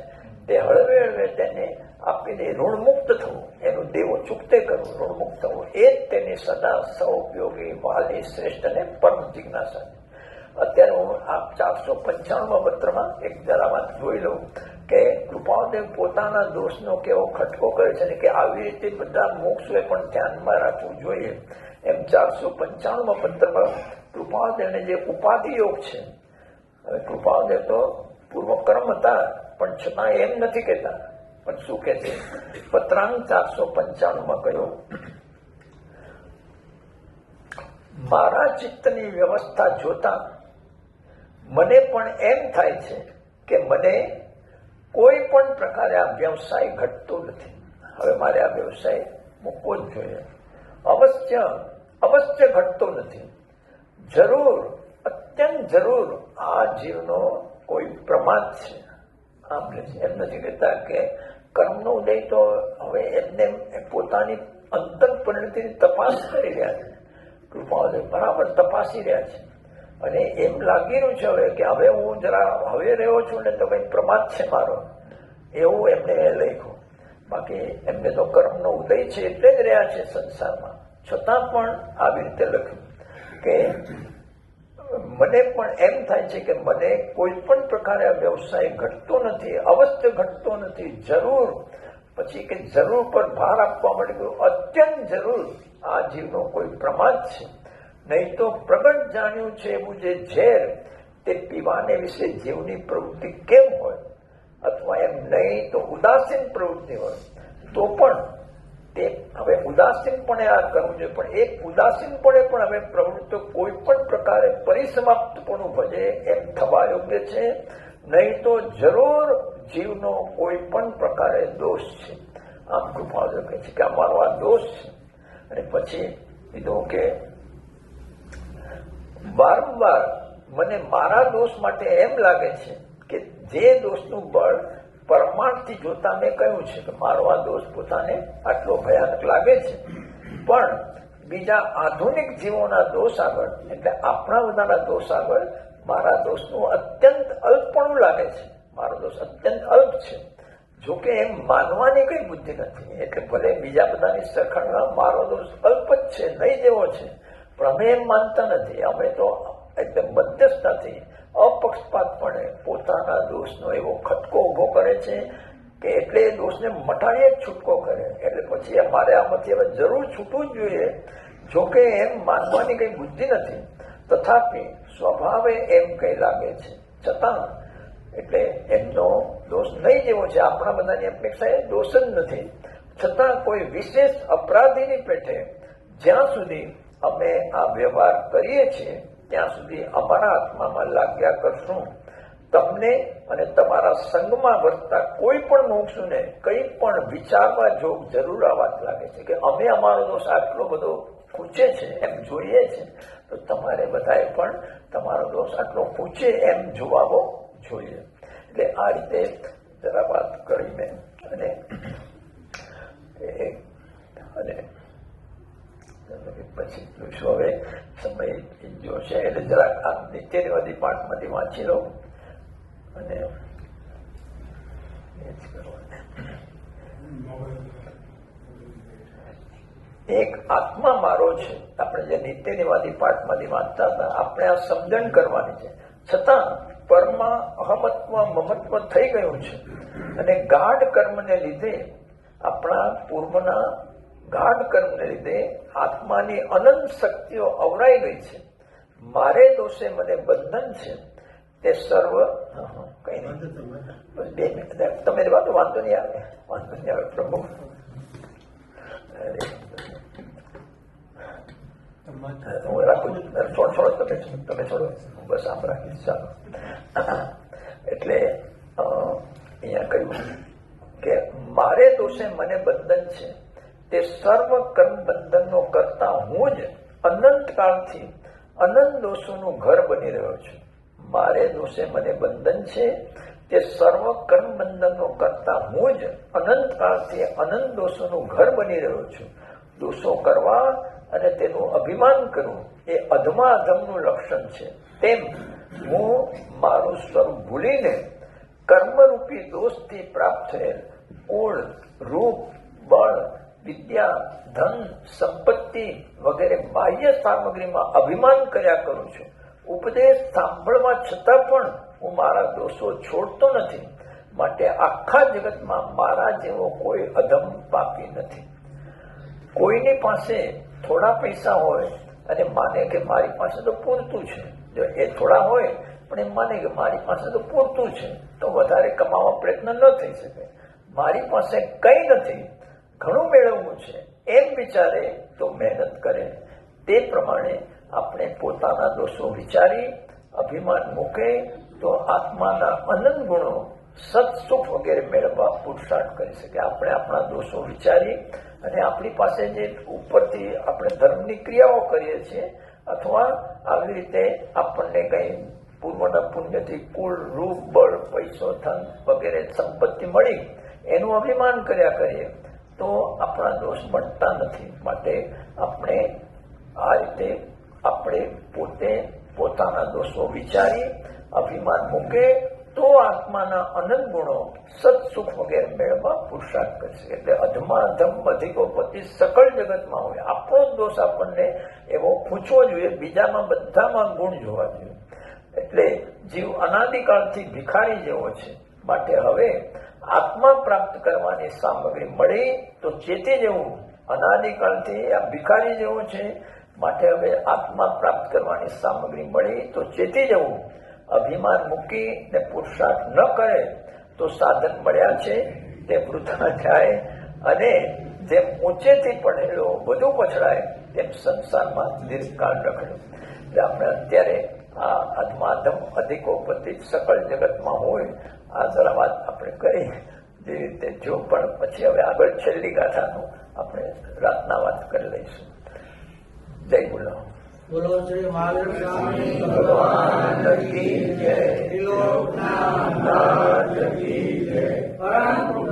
તે હળવે તેને આપીને ઋણમુક્ત થવું, એનું દેવો ચૂકતે કરવું, ઋણમુક્ત થવું એ જ તેની સદા સૌપયોગી વાલી શ્રેષ્ઠ અને પરમ જિજ્ઞાસા. અત્યારે હું આ 495 પત્રમાં એક જરા વાત જોઈ લઉં કે કૃપાદેવ પોતાના દોષનો કેવો ખટકો કરે છે ને કે આવી રીતે બધા મોક્ષોએ પણ ધ્યાનમાં રાખવું જોઈએ. એમ 495 પત્રમાં કૃપાદેવને જે ઉપાધિ યોગ છે, હવે કૃપાદેવ તો પૂર્વકર્મ હતા પણ છતાં એમ નથી કહેતા, પણ શું કે છે પત્રાંક 495માં કહ્યું, મારા ચિત્તની વ્યવસ્થા જોતા મને પણ એમ થાય છે કે મને કોઈ પણ પ્રકારે આ વ્યવસાય ઘટતો નથી. હવે મારે આ વ્યવસાય મૂકવો જ જોઈએ. અવશ્ય ઘટતો નથી. જરૂર, અત્યંત જરૂર આ જીવનો કોઈ પ્રમાદ છે. આમ એમ નથી કહેતા કે કર્મનો ઉદય તો હવે એમને પોતાની અંતર પરિણતિની તપાસ કરી રહ્યા છે. કૃપાદેવ બરાબર તપાસી રહ્યા છે અને એમ લાગી રહ્યું છે હવે કે હવે હું જરા હવે રહ્યો છું ને તો કંઈ પ્રમાદ છે મારો, એવું એમને લખ્યું. બાકી એમને તો કર્મનો ઉદય છે એટલે જ રહ્યા છે સંસારમાં, છતાં પણ આવી રીતે લખ્યું કે મને પણ એમ થાય છે કે મને કોઈ પણ પ્રકારે આ વ્યવસાય ઘટતો નથી, અવશ્ય ઘટતો નથી. જરૂર પછી કે જરૂર પર ભાર આપવા માટે અત્યંત જરૂર આ જીવનો કોઈ પ્રમાદ છે. નહીં તો પ્રગટ જાણ્યું છે એવું જે ઝેર તે પીવાને વિશે જીવની પ્રવૃત્તિ કેમ હોય? અથવા એમ નહીં તો ઉદાસીન પ્રવૃત્તિ હોય તો પણ તે હવે ઉદાસીનપણે આ કરવું જોઈએ, પણ એ ઉદાસીનપણે પણ હવે પ્રવૃત્તિઓ કોઈ પણ પ્રકારે પરિસમાપ્તપણું ભજે એમ થવા યોગ્ય છે. નહીં તો જરૂર જીવનો કોઈ પણ પ્રકારે દોષ છે. આમ કૃપાળુ કહે છે કે અમારો આ દોષ છે. અને પછી કીધું કે વારંવાર મને મારા દોષ માટે એમ લાગે છે કે જે દોષનું બળ પરમાણથી જોતા મેં કહ્યું છે કે મારો આ દોષ પોતાને આટલો ભયાનક લાગે છે, પણ બીજા આધુનિક જીવોના દોષ આગળ, એટલે આપણા બધાના દોષ આગળ મારા દોષનું અત્યંત અલ્પપણું લાગે છે. મારો દોષ અત્યંત અલ્પ છે. જોકે એમ માનવાની કઈ બુદ્ધિ નથી. એટલે ભલે બીજા બધાની સરખામણીમાં મારો દોષ અલ્પ જ છે, નહીં જેવો છે, પણ અમે એમ માનતા નથી. અમે તો એકદમ મધ્યસ્થતાથી અપક્ષપાતપણે પોતાના દોષનો એવો ખટકો ઉભો કરે છે કે એટલે એ દોષને મટાડીએ જ છૂટકો કરે. એટલે પછી અમારે આમાંથી હવે જરૂર છૂટવું જ જોઈએ. જોકે એમ માનવાની કઈ બુદ્ધિ નથી, તથાપિ સ્વભાવે એમ કઈ લાગે છે. છતાં એટલે એમનો દોષ નહીં જેવો છે, આપણા બધાની અપેક્ષા એ દોષ જ નથી. છતાં કોઈ વિશેષ અપરાધીની પેઠે જ્યાં સુધી અમે આ વ્યવહાર કરીએ છીએ ત્યાં સુધી અમારા આત્મામાં લાગ્યા કરશું. તમને અને તમારા સંગમાં વર્તતા કોઈ પણ મોક્ષને કંઈ પણ વિચારવા જોગ જરૂર આ વાત લાગે છે કે અમે અમારો દોષ આટલો બધો પૂછે છે એમ જોઈએ છે, તો તમારે બધાએ પણ તમારો દોષ આટલો પૂછે એમ જોવાવો જોઈએ. એટલે આ રીતે જરા વાત કરીને અને પછી જોઈશું. હવે સમય જો છે એટલે જરાક આ નિત્યનિવાદી પાઠમાંથી વાંચી લો અને એક આત્મા મારો છે. આપણે જે નિત્યનિવાદી પાઠમાંથી વાંચતા હતા, આપણે આ સમજણ કરવાની છે. છતાં પરમાં અહમત્વ મમત્વ થઈ ગયું છે અને ગાઢ કર્મને લીધે, આપણા પૂર્વના ગાઢ કર્મને લીધે આત્માની અનંત શક્તિઓ અવરાઈ ગઈ છે. મારે દોષે મને બંધન છે તે સર્વ કઈ નહીં. 2 મિનિટ તમે વાંધો નહીં આવે, વાંધો નહીં આવે પ્રભુ. હું રાખું છું. છોડો તમે છોડો, બસ આમ રાખીશ. ચાલો. એટલે અહીંયા કહ્યું કે મારે દોષે મને બંધન છે તે સર્વ કર્મ બંધનનો કરતા હું જ અનંત કાળથી અનંત દોષોનું ઘર બની રહ્યો છું. મારે દોષે મને બંધન છે તે સર્વ કર્મ બંધનનો કરતા હું જ અનંત કાળથી અનંત દોષોનું ઘર બની રહ્યો છું. દોષો કરવા અને તેનું અભિમાન કરવું એ અધમા અધમનું લક્ષણ છે. તેમ હું મારું સ્વરૂપ ભૂલીને કર્મરૂપી દોષથી પ્રાપ્ત થયેલ કુળ, રૂપ, બળ, વિદ્યા, ધન, સંપત્તિ વગેરે બાહ્ય સામગ્રીમાં અભિમાન કર્યા કરું છું. ઉપદેશ સાંભળવા છતાં પણ હું મારા દોષો છોડતો નથી. માટે આખા જગતમાં મારા જેવો કોઈ અધમ પાપી નથી. કોઈની પાસે થોડા પૈસા હોય અને માને કે મારી પાસે તો પૂરતું છે, જો એ થોડા હોય પણ એમ માને કે મારી પાસે તો પૂરતું છે, તો વધારે કમાવા પ્રયત્ન ન થઈ શકે. મારી પાસે કંઈ નથી, ઘણું મેળવવું છે એમ વિચારે તો મહેનત કરે. તે પ્રમાણે આપણે પોતાના દોષો વિચારી અભિમાન મૂકે તો આત્માના અનંત ગુણો, સત સુખ વગેરે મેળવવા પુરુષાર્થ કરી શકે. આપણે આપણા દોષો વિચારી અને આપણી પાસે જે ઉપરથી આપણે ધર્મની ક્રિયાઓ કરીએ છીએ અથવા આવી રીતે આપણને કંઈ પૂર્વના પુણ્યથી કુળ, રૂપ, બળ, પૈસો, ધન વગેરે સંપત્તિ મળી એનું અભિમાન કર્યા કરીએ તો આપણા દોષ મળતા નથી. માટે આપણે આ રીતે આપણે પોતે પોતાના દોષો વિચારી અભિમાન મૂકે તો આત્માના અનંત ગુણો સત્સુખ વગેરે મેળવવા પુરુષાર્થ કરશે. એટલે અધમાધમ અધિકોપતિ સકળ જગતમાં હોય. આપણો જ દોષ આપણને એવો પૂછવો જોઈએ, બીજામાં બધામાં ગુણ જોવા જોઈએ. એટલે જીવ અનાદિકાળથી ભિખારી જેવો છે, માટે હવે આત્મા પ્રાપ્ત કરવાની સામગ્રી મળી તો ચેતી જવું. અનાદિકાળથી આ ભિખારી જેવો છે, માટે હવે આત્મા પ્રાપ્ત કરવાની સામગ્રી મળી તો ચેતી જવું. અભિમાન મૂકી ને પુરુષાર્થ ન કરે તો સાધન મળ્યા છે તે વૃથા જાય, અને જેમ ઊંચેથી પડેલો વધુ પછડાય તેમ સંસારમાં દીર્ઘકાળ રખડ્યો. એટલે આપણે અત્યારે આ અધમાધમ અધિકોપતિ સકળ જગતમાં હોય આ જરા વાત આપણે કરી જે રીતે જો, પણ પછી હવે આગળ છેલ્લી ગાથાનું આપણે રાતના વાત કરી લઈશું. જય બોલો. બોલો શ્રી મહાવીર સ્વામી ભગવાન કી જય. ત્રિલોકનાથ નાથ કી જય. પરમ